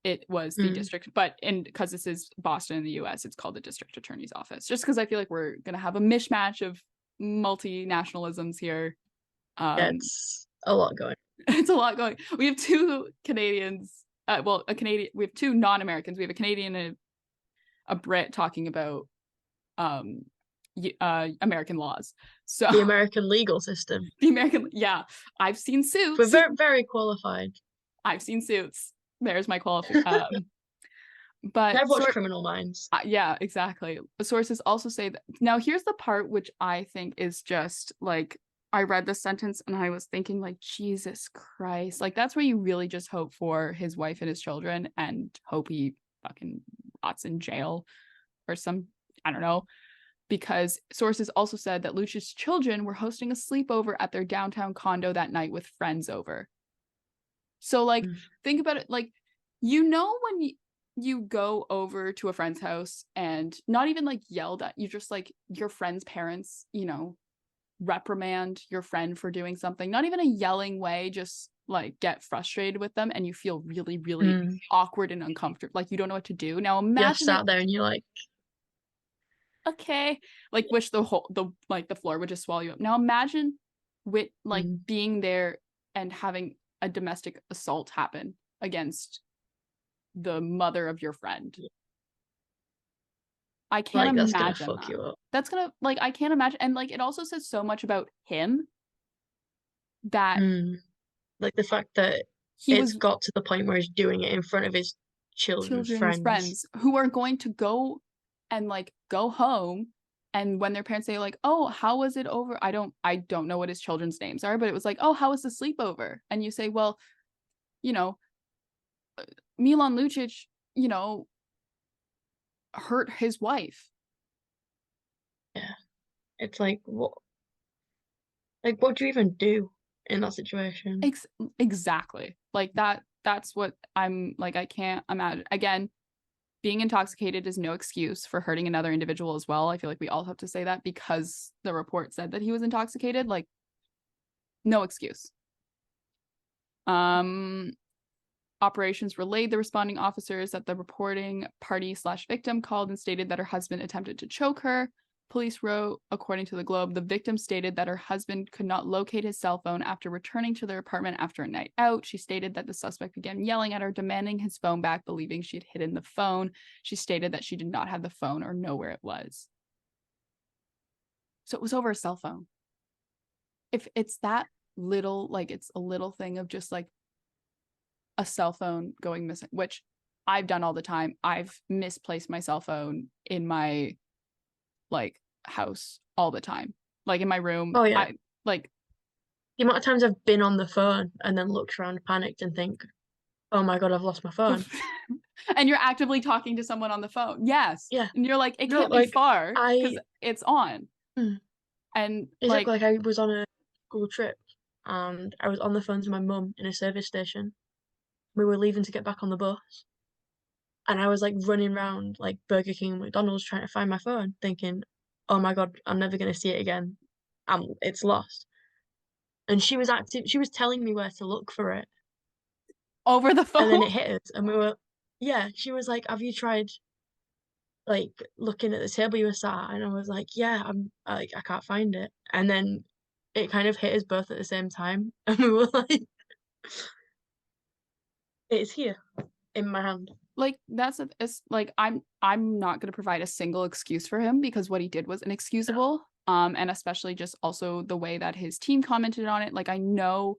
It was the district, but because this is Boston in the US, it's called the District Attorney's Office. Just because I feel like we're gonna have a mishmash of multinationalisms here. It's a lot going. It's a lot going. We have two Canadians. We have two non-Americans. We have a Canadian and a Brit talking about American laws. So the American legal system. I've seen Suits. We're very, very qualified. I've seen Suits. There's my qualification. But I've watched Criminal Minds. Yeah, exactly. Sources also say that. Now, here's the part which I think is just like, I read this sentence and I was thinking, like, Jesus Christ. Like, that's where you really just hope for his wife and his children and hope he fucking rots in jail or I don't know. Because sources also said that Lucic's children were hosting a sleepover at their downtown condo that night with friends over. So, like, think about it. Like, when you go over to a friend's house and not even, like, yelled at, you just, like, your friend's parents, reprimand your friend for doing something. Not even a yelling way, just, like, get frustrated with them and you feel really, really awkward and uncomfortable. Like, you don't know what to do. Now, imagine you're sat there and you're like, okay, like, wish the floor would just swallow you up. Now imagine with being there and having a domestic assault happen against the mother of your friend. I can't imagine that's gonna fuck you up. That's gonna, like, I can't imagine. And, like, it also says so much about him that like the fact that it's got to the point where he's doing it in front of his children's friends who are going to go and like go home. And when their parents say like, oh, how was it over? I don't know what his children's names are, but it was like, oh, how was the sleepover? And you say, well, you know, Milan Lucic, you know, hurt his wife. Yeah. It's like what do you even do in that situation? Exactly. Like that's what I'm like, I can't imagine. Again, being intoxicated is no excuse for hurting another individual as well. I feel like we all have to say that because the report said that he was intoxicated. Like, no excuse. Operations relayed the responding officers that the reporting party/victim called and stated that her husband attempted to choke her. Police wrote, according to the Globe, the victim stated that her husband could not locate his cell phone after returning to their apartment after a night out. She stated that the suspect began yelling at her, demanding his phone back, believing she had hidden the phone. She stated that she did not have the phone or know where it was. So it was over a cell phone. If it's that little, like it's a little thing of just like a cell phone going missing, which I've done all the time. I've misplaced my cell phone in my like house all the time, like in my room. Oh yeah. I like The amount of times I've been on the phone and then looked around panicked and think, oh my God, I've lost my phone. and you're actively talking to someone on the phone. Yes. Yeah. And you're like, it No, can't be far because I it's on. mm, And exactly like I was on a school trip and I was on the phone to my mum in a service station. We were leaving to get back on the bus. And I was like running around like Burger King and McDonald's trying to find my phone, thinking, oh my God, I'm never gonna see it again. It's lost. And she was telling me where to look for it. over the And then phone. it hit us and we were yeah, she was like, have you tried like looking at the table you were sat at? And I was like, yeah, I can't find it. And then it kind of hit us both at the same time. And we were like, it's here in my hand. Like it's like I'm not going to provide a single excuse for him because what he did was inexcusable. And especially just also the way that his team commented on it. Like, I know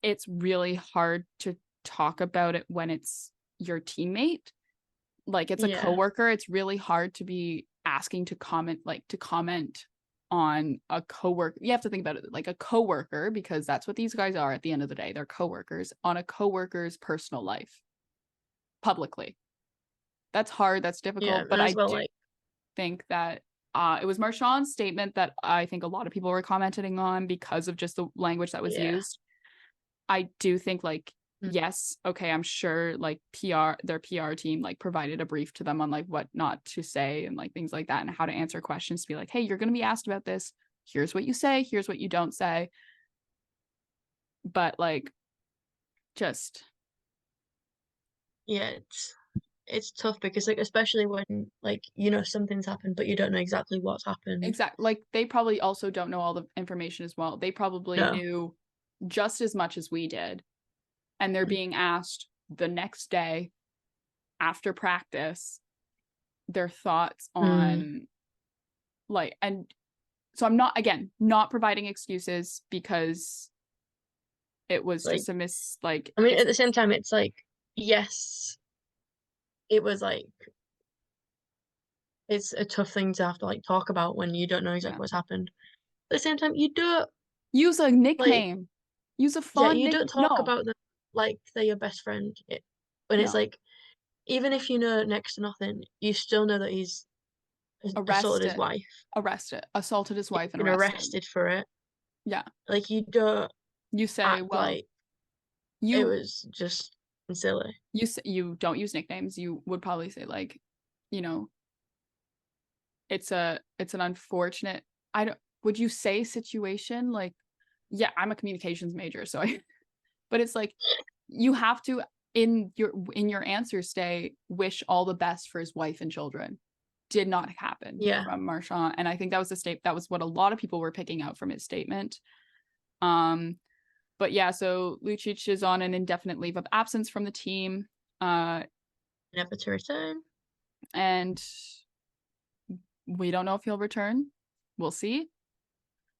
it's really hard to talk about it when it's your teammate. Like, it's a Yeah. coworker. It's really hard to be asking to comment on a coworker. You have to think about it like a coworker, because that's what these guys are at the end of the day. They're coworkers on a coworker's personal life publicly. That's hard. That's difficult. Yeah, But as I well do like think that it was Marchand's statement that I think a lot of people were commenting on because of just the language that was yeah. used. I do think like, Mm. yes, okay, I'm sure like their PR team like provided a brief to them on like what not to say and like things like that and how to answer questions to be like, hey, you're going to be asked about this. Here's what you say. Here's what you don't say. But like, just Yeah, it's tough because like especially when like you know something's happened but you don't know exactly what's happened. exactly, like they probably also don't know all the information as well. They probably No. knew just as much as we did. And they're being asked the next day after practice their thoughts Mm. on like, and so I'm not providing excuses because it was Like just a miss, like I mean it's at the same time it's like yes, it was like it's a tough thing to have to like talk about when you don't know exactly yeah. what's happened. At the same time you don't Use a like nickname. Use a yeah, fun you nick. don't talk No, about them like they're your best friend. When it's no. like even if you know next to nothing, you still know that he's assaulted his Arrested. wife. Arrested. Assaulted his wife and Been arrested. arrested for it. Yeah. Like you don't You say, act well, like it you was just silly. you don't use nicknames. You would probably say like, you know, it's an unfortunate, I don't, would you say situation? Like, yeah, I'm a communications major, so I but it's like you have to in your answer say wish all the best for his wife and children. Did not happen Yeah, from Marchand. And I think that was that was what a lot of people were picking out from his statement. But yeah, so Lucic is on an indefinite leave of absence from the team. never to return. And we don't know if he'll return. We'll see.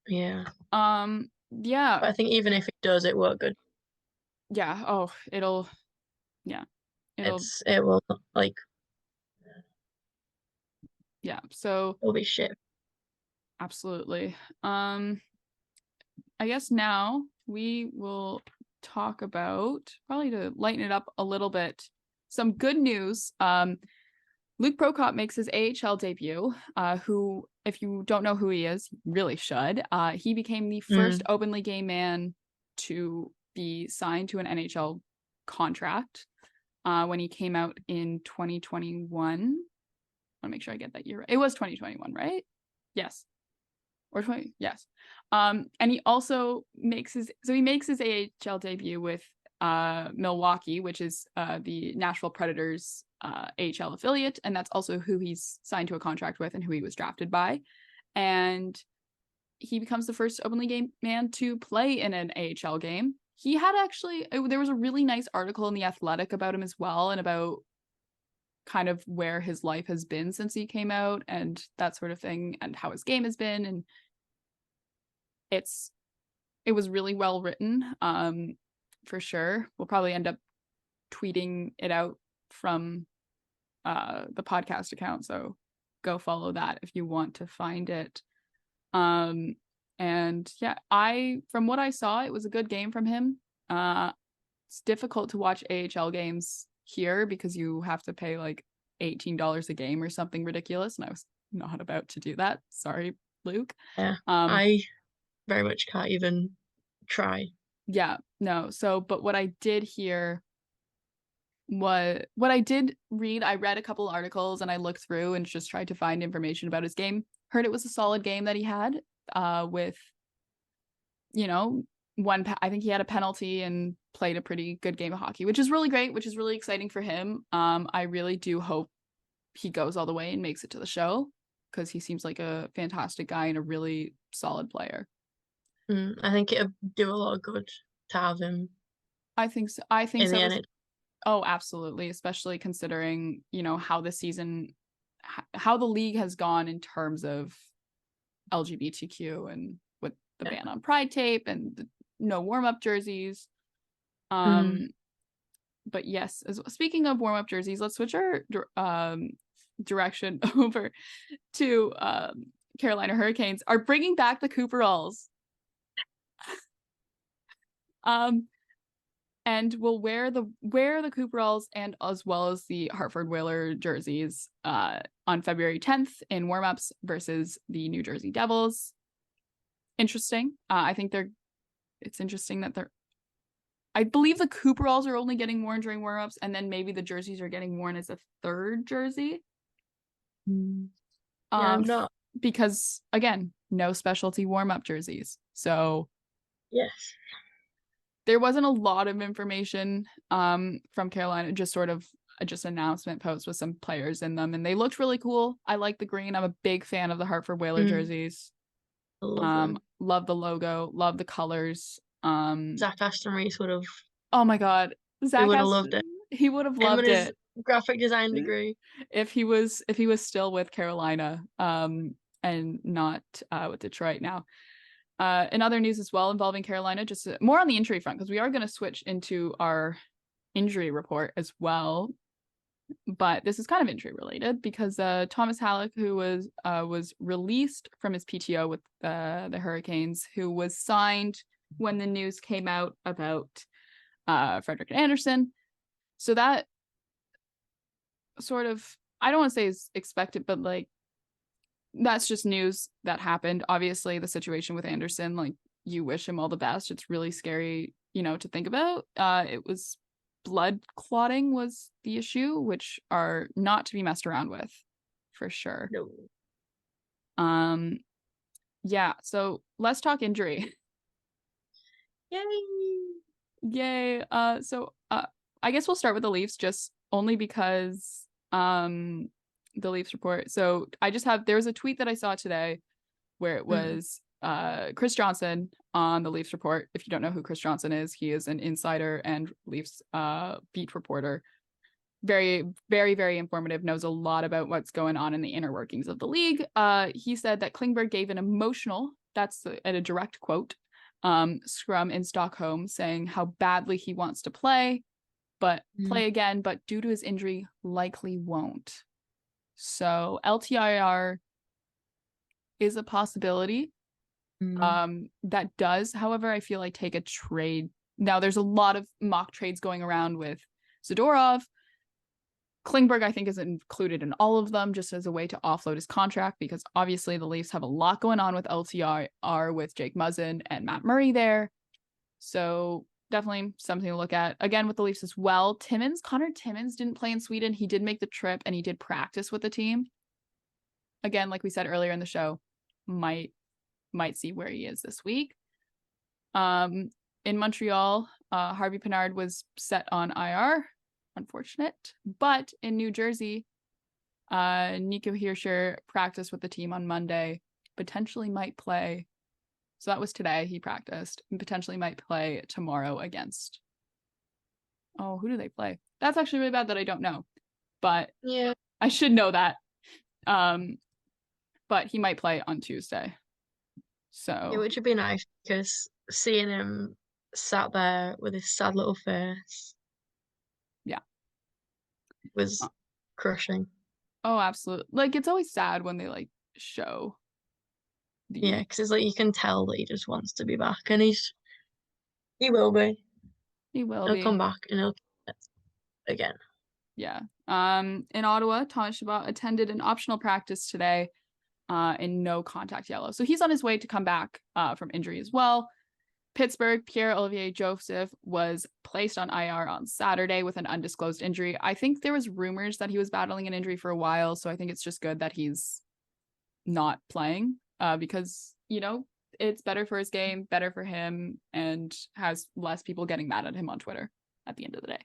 Yeah, Yeah. but I think even if it does, it won't good. Yeah. Oh, it'll yeah. It'll It will like Yeah, so It'll be shit. absolutely. I guess now we will talk about, probably to lighten it up a little bit, some good news. Luke Prokop makes his AHL debut, who, if you don't know who he is, you really should. He became the first openly gay man to be signed to an NHL contract when he came out in 2021. I want to make sure I get that year right. It was 2021, right? Yes. Or 20, yes. And he also makes his AHL debut with Milwaukee, which is the Nashville Predators AHL affiliate, and that's also who he's signed to a contract with and who he was drafted by. And he becomes the first openly gay man to play in an AHL game. He had there was a really nice article in The Athletic about him as well, and about kind of where his life has been since he came out and that sort of thing, and how his game has been. And it was really well written, for sure. We'll probably end up tweeting it out from the podcast account, so go follow that if you want to find it. And yeah, from what I saw, it was a good game from him. It's difficult to watch AHL games here because you have to pay like $18 a game or something ridiculous, and I was not about to do that. Sorry, Luke. Yeah, I very much can't even try. Yeah, no. So, but what I did hear, what I did read, I read a couple articles and I looked through and just tried to find information about his game. Heard it was a solid game that he had, with, you know, I think he had a penalty and played a pretty good game of hockey, which is really great, which is really exciting for him. I really do hope he goes all the way and makes it to the show, because he seems like a fantastic guy and a really solid player. I think it'd do a lot of good to have him. I think so. I think so. NHL. Oh, absolutely. Especially considering, how the season, how the league has gone in terms of LGBTQ, and with the ban on Pride tape and the no warm-up jerseys. But yes, speaking of warm-up jerseys, let's switch our direction over to Carolina Hurricanes are bringing back the Cooperalls. And will wear the Cooperalls and as well as the Hartford Whaler jerseys on February 10th in warmups versus the New Jersey Devils. Interesting. I think it's interesting that I believe the Cooperalls are only getting worn during warmups, and then maybe the jerseys are getting worn as a third jersey. Yeah, I'm not. Because again, no specialty warm-up jerseys. So yes. There wasn't a lot of information from Carolina, just sort of just announcement posts with some players in them, and they looked really cool. I like the green. I'm a big fan of the Hartford Whaler jerseys. Love the logo, love the colors. Zach Aston Reese would have. Oh my God, Zach would have loved it. He would have loved it. Graphic design degree. If he was still with Carolina, and not with Detroit now. In other news as well involving Carolina, just more on the injury front, because we are going to switch into our injury report as well. But this is kind of injury related, because Thomas Halleck, who was released from his PTO with the Hurricanes, who was signed when the news came out about Frederick Anderson. So that sort of, I don't want to say is expected, but like, that's just news that happened. Obviously, the situation with Anderson, like, you wish him all the best. It's really scary, to think about. It was blood clotting was the issue, which are not to be messed around with, for sure. No. Yeah, so let's talk injury. Yay. So I guess we'll start with the Leafs, just only because the Leafs report. So there was a tweet that I saw today where it was Chris Johnson on the Leafs report. If you don't know who Chris Johnson is, he is an insider and Leafs beat reporter. Very, very, very informative, knows a lot about what's going on in the inner workings of the league. He said that Klingberg gave an emotional, that's at a direct quote, scrum in Stockholm, saying how badly he wants to play again, but due to his injury, likely won't. So LTIR is a possibility. That does, however, I feel like take a trade. Now there's a lot of mock trades going around with Zadorov. Klingberg, I think, is included in all of them just as a way to offload his contract, because obviously the Leafs have a lot going on with LTIR with Jake Muzzin and Matt Murray there. So definitely something to look at. Again, with the Leafs as well, Connor Timmins didn't play in Sweden. He did make the trip and he did practice with the team. Again, like we said earlier in the show, might see where he is this week. In Montreal, Harvey Pinard was set on IR. Unfortunate. But in New Jersey, Nico Hirscher practiced with the team on Monday, potentially might play. So that was today. He practiced and potentially might play tomorrow against. Oh, who do they play? That's actually really bad that I don't know. But yeah, I should know that. But he might play on Tuesday. So yeah, which would be nice because seeing him sat there with his sad little face, yeah, was crushing. Oh, absolutely. Like, it's always sad when they like show the Yeah, because it's like you can tell that he just wants to be back, and he will be. He will He'll be. come back and he'll again. Yeah. In Ottawa, Thomas Chabot attended an optional practice today, in no contact yellow. So he's on his way to come back from injury as well. Pittsburgh, Pierre-Olivier Joseph was placed on IR on Saturday with an undisclosed injury. I think there was rumors that he was battling an injury for a while, so I think it's just good that he's not playing, because, you know, it's better for his game, better for him, and has less people getting mad at him on Twitter at the end of the day.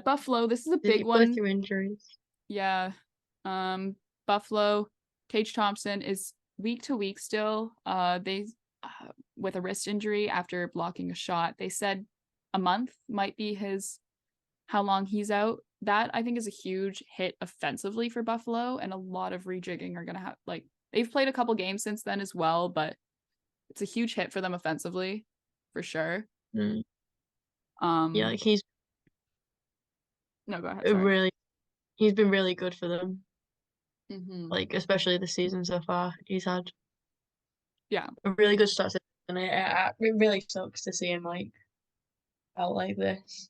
Buffalo, this is a big one. Through injuries. Yeah. Buffalo, Tage Thompson is week to week still. They with a wrist injury after blocking a shot. They said a month might be how long he's out. That, I think, is a huge hit offensively for Buffalo, and a lot of rejigging are gonna have, like, they've played a couple games since then as well, but it's a huge hit for them offensively for sure. Yeah, like no, go ahead. Sorry. He's been really good for them. Like, especially this season so far. He's had a really good start, and it really sucks to see him like out like this.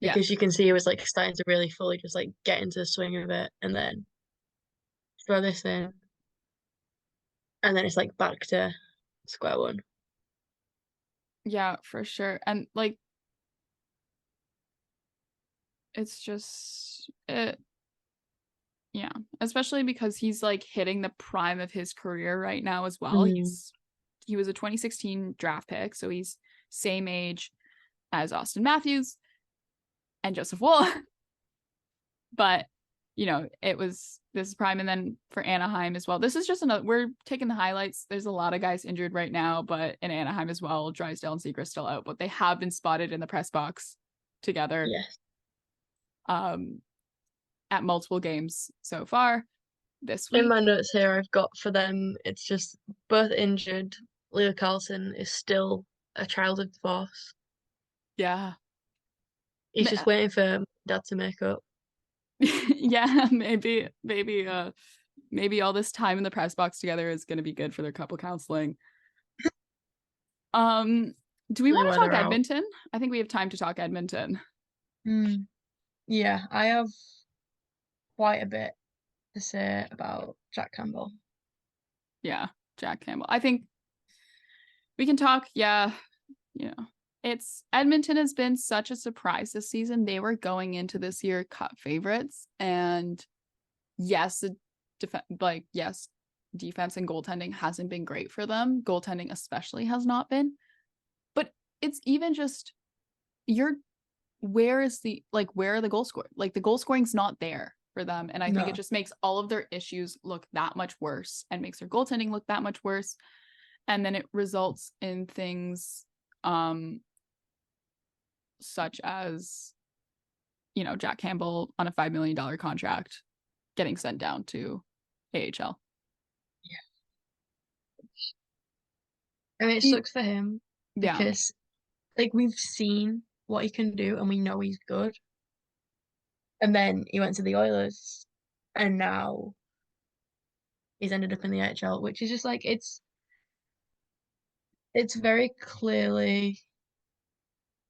Because you can see he was like starting to really fully just like get into the swing of it, and then throw this in, and then it's like back to square one. Yeah, for sure. And like, it's just yeah, especially because he's like hitting the prime of his career right now as well. He was a 2016 draft pick, so he's same age as Austin Matthews and Joseph Woll. But, you know, this is prime. And then for Anaheim as well, this is just we're taking the highlights. There's a lot of guys injured right now, but in Anaheim as well, Drysdale and Seagrass still out, but they have been spotted in the press box together. Yes. At multiple games so far this week. In my notes here I've got for them, it's just both injured. Leo Carlson is still a childhood force. Yeah. He's just waiting for Dad to make up. Yeah, maybe all this time in the press box together is going to be good for their couple counseling. Do we want to talk Edmonton? I think we have time to talk Edmonton. Yeah, I have quite a bit to say about Jack Campbell. Yeah, Jack Campbell. I think we can talk. Yeah, you know, it's Edmonton has been such a surprise this season. They were going into this year Cup favorites, and yes, defense and goaltending hasn't been great for them. Goaltending especially has not been. But it's even just where are the goal score? Like, the goal scoring's not there for them. And I think it just makes all of their issues look that much worse and makes their goaltending look that much worse. And then it results in things such as, you know, Jack Campbell on a $5 million contract getting sent down to AHL. Yeah. I mean, it sucks for him because like we've seen what he can do and we know he's good. And then he went to the Oilers and now he's ended up in the AHL, which is just like it's very clearly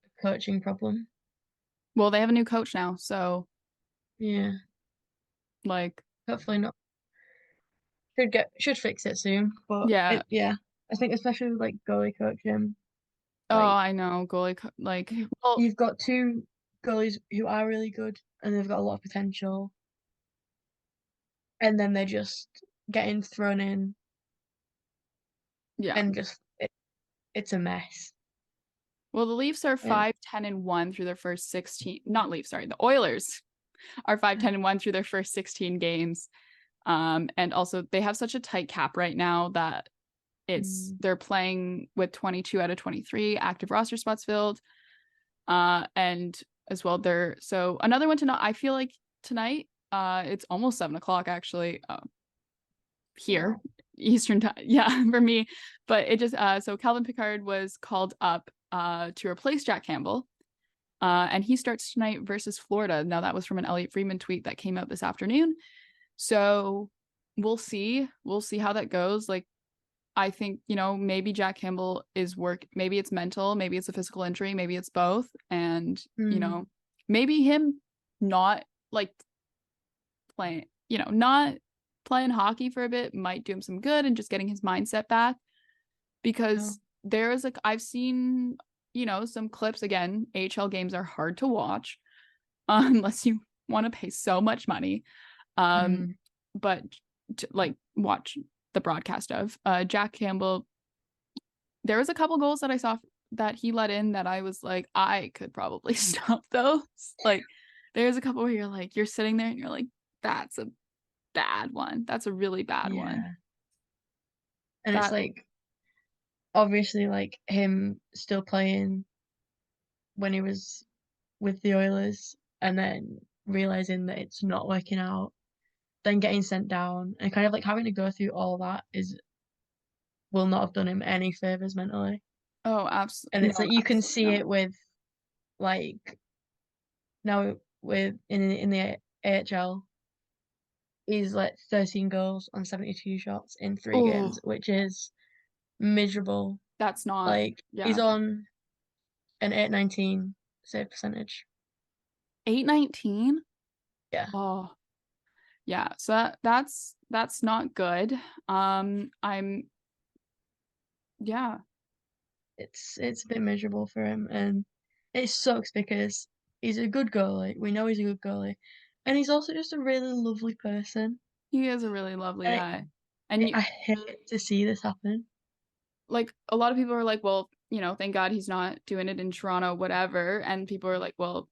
a coaching problem. Well, they have a new coach now, so Yeah, like, hopefully not. Should fix it soon, but yeah. yeah, I think especially with like goalie coaching, Oh, like I know, like, well, you've got two goalies who are really good and they've got a lot of potential, and then they're just getting thrown in yeah. and just it's a mess. Well, the Leafs are And 5-10-1 through their first 16. Not Leafs, sorry. The Oilers are 5-10-1 through their first 16 games. And also they have such a tight cap right now that they're playing with 22 out of 23 active roster spots filled. And as well, so another one to know. I feel like tonight, it's almost 7 o'clock actually. Here, wow. Eastern time. Yeah, for me. But it just so Calvin Pickard was called up to replace Jack Campbell. And he starts tonight versus Florida. Now that was from an Elliot Friedman tweet that came out this afternoon. So we'll see. We'll see how that goes. Like, I think, maybe Jack Campbell maybe it's mental, maybe it's a physical injury, maybe it's both. And, maybe him not like not playing hockey for a bit might do him some good and just getting his mindset back. Because there is I've seen, some clips. Again, AHL games are hard to watch unless you want to pay so much money. But to, watch the broadcast of Jack Campbell, there was a couple goals that I saw that he let in that I was like, I could probably stop those. Like, there's a couple where you're sitting there and you're like, that's a bad one. That's a really bad one. And it's like obviously like him still playing when he was with the Oilers and then realizing that it's not working out, then getting sent down and kind of like having to go through all that will not have done him any favors mentally. Oh, absolutely. And it's No, like you can absolutely see not. it with like now with in the AHL, he's like 13 goals on 72 shots in 3 games, Oh, which is miserable. that's not. Like he's Yeah. on an 819 save percentage. 819. Yeah. Oh, yeah. So that's not good. I'm Yeah. It's a bit miserable for him, and it sucks because he's a good goalie. We know he's a good goalie, and he's also just a really lovely person. He is a really lovely And guy. And I hate to see this happen. a lot of people are like, well, thank God he's not doing it in Toronto, whatever. And people are like, well,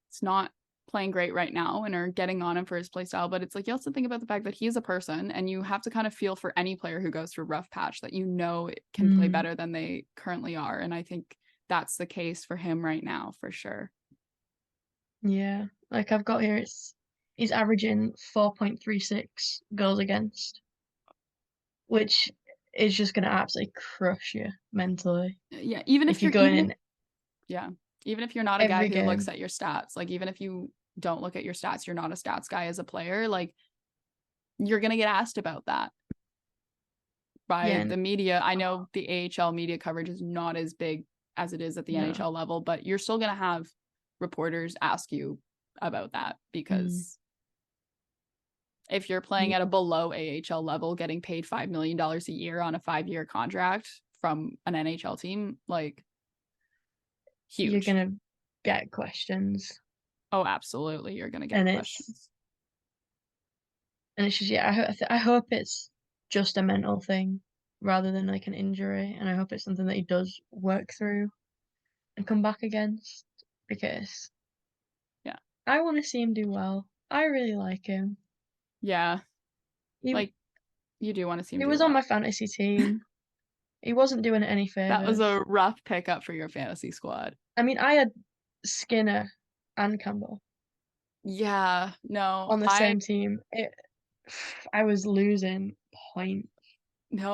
it's not playing great right now and are getting on him for his play style. But it's like, you also think about the fact that he's a person and you have to kind of feel for any player who goes through a rough patch that can play better than they currently are. And I think that's the case for him right now, for sure. Yeah, like I've got here, he's averaging 4.36 goals against, which is just gonna absolutely crush you mentally Yeah, if you're going in even if you're not a guy every who looks game. at your stats, like even if you don't look at your stats, you're not a stats guy as a player, like you're going to get asked about that by Yeah, the media. I know the AHL media coverage is not as big as it is at the no. NHL level, but you're still going to have reporters ask you about that because if you're playing at a below AHL level, getting paid $5 million a year on a 5-year contract from an NHL team, like, You're huge. gonna get questions, Oh, absolutely. You're going to get and questions. it's just I hope it's just a mental thing rather than like an injury, and I hope it's something that he does work through and come back against because Yeah. I want to see him do well. I really like him. Yeah. He Like, you do want to see him he do was on well. my fantasy team. He wasn't doing it any That was favors. a rough pickup for your fantasy squad. I mean, I had Skinner and Campbell Yeah, no, on the same team. I was losing points.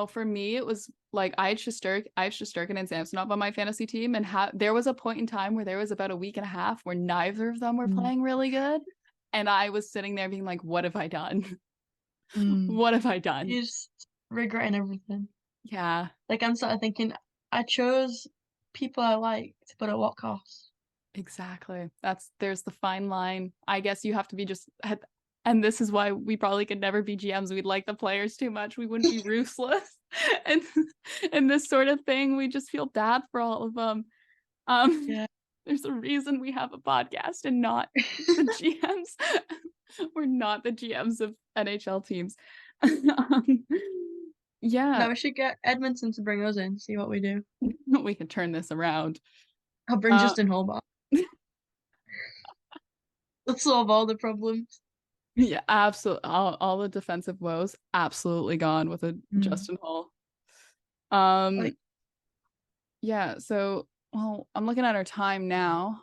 for me, it was like I had Shesterkin and Samsonov on my fantasy team, and there was a point in time where there was about a week and a half where neither of them were playing really good, And I was sitting there being like, what have I done? Mm. What have I done? You're just regretting everything. Yeah, Like, I'm sort of thinking, I chose people I liked, but at what cost? exactly. There's the fine line. I guess you have to be just, and this is why we probably could never be GMs. We'd like the players too much. We wouldn't be ruthless. And this sort of thing, we just feel bad for all of them. Yeah. There's a reason we have a podcast and not the GMs. We're not the GMs of NHL teams. Yeah. No, we should get Edmonton to bring us in, see what we do. We can turn this around. I'll bring Justin Hobart. Let's solve all the problems. Yeah, absolutely. All the defensive woes absolutely gone with a Justin Hall. Like, yeah, so well, I'm looking at our time now.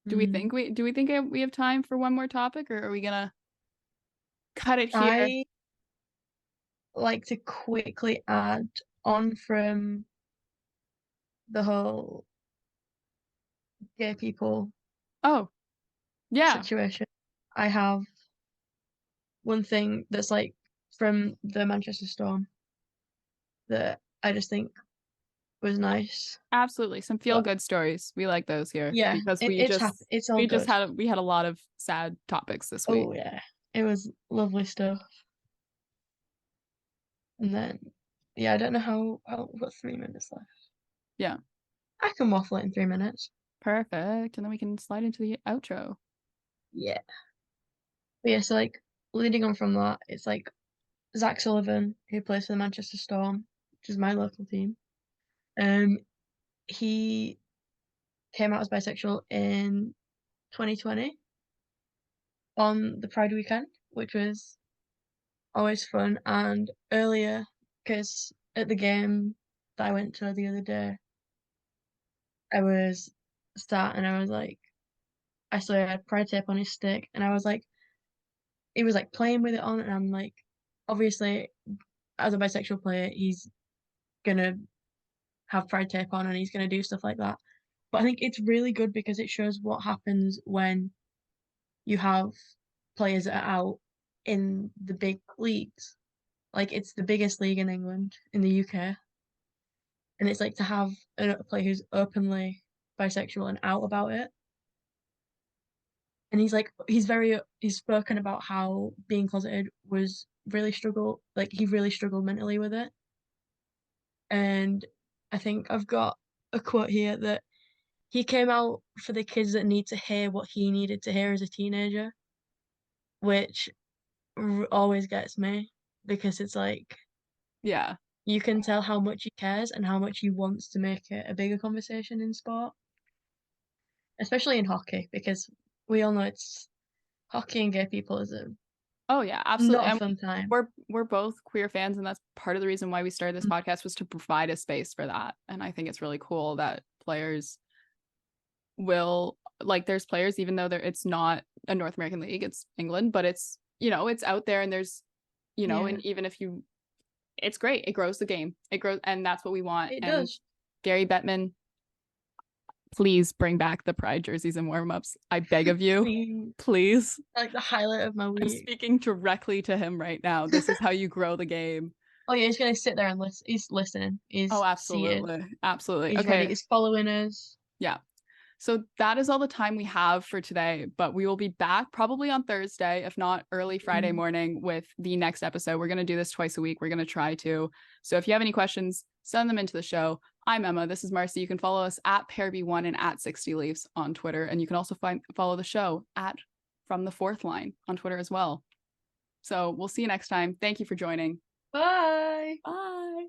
Do we think we have time for one more topic, or are we gonna cut it here? I like to quickly add on from the whole gay people Oh, yeah. situation. I have one thing that's like from the Manchester Storm that I just think was nice. Absolutely. Some feel good stories. We like those here. Yeah, Because it's all good. we had a lot of sad topics this week. Oh yeah, it was lovely stuff. And then, yeah, I don't know how we've got 3 minutes left. Yeah. I can waffle it in 3 minutes. Perfect. And then we can slide into the outro. Yeah. But yeah, so like leading on from that, it's like Zach Sullivan, who plays for the Manchester Storm, which is my local team. He came out as bisexual in 2020 on the Pride weekend, which was always fun. And earlier, because at the game that I went to the other day, I was sat and I was like, I saw he had pride tape on his stick, and I was like, he was like playing with it on, and I'm like, obviously, as a bisexual player, he's gonna have pride tape on and he's gonna do stuff like that. But I think it's really good because it shows what happens when you have players that are out in the big leagues. Like it's the biggest league in England, in the UK. And it's like to have a player who's openly bisexual and out about it. And he's spoken about how being closeted was really he really struggled mentally with it. And I think I've got a quote here that he came out for the kids that need to hear what he needed to hear as a teenager, which always gets me because it's like, Yeah. you can tell how much he cares and how much he wants to make it a bigger conversation in sport, especially in hockey, because we all know it's hockey and gay people is Oh yeah, absolutely. not a And fun time. we're both queer fans, and that's part of the reason why we started this podcast, was to provide a space for that. And I think it's really cool that players will, like, there's players, even though it's not a North American league, it's England, but it's, it's out there, and there's, and even if it's great, it grows the game, it grows, and that's what we want. It and does. Gary Bettman, please bring back the pride jerseys and warm-ups. I beg of you. Please. Like the highlight of my week. I'm speaking directly to him right now. This is how you grow the game. Oh yeah, he's gonna sit there and listen. He's listening. He's absolutely. seeing. Absolutely. He's okay. ready. He's following us. Yeah. So that is all the time we have for today, but we will be back probably on Thursday, if not early Friday morning, with the next episode. We're going to do this twice a week. We're going to try to. So if you have any questions, send them into the show. I'm Emma. This is Marcie. You can follow us at PairB1 and at 60 Leafs on Twitter. And you can also follow the show at From the Fourth Line on Twitter as well. So we'll see you next time. Thank you for joining. Bye. Bye.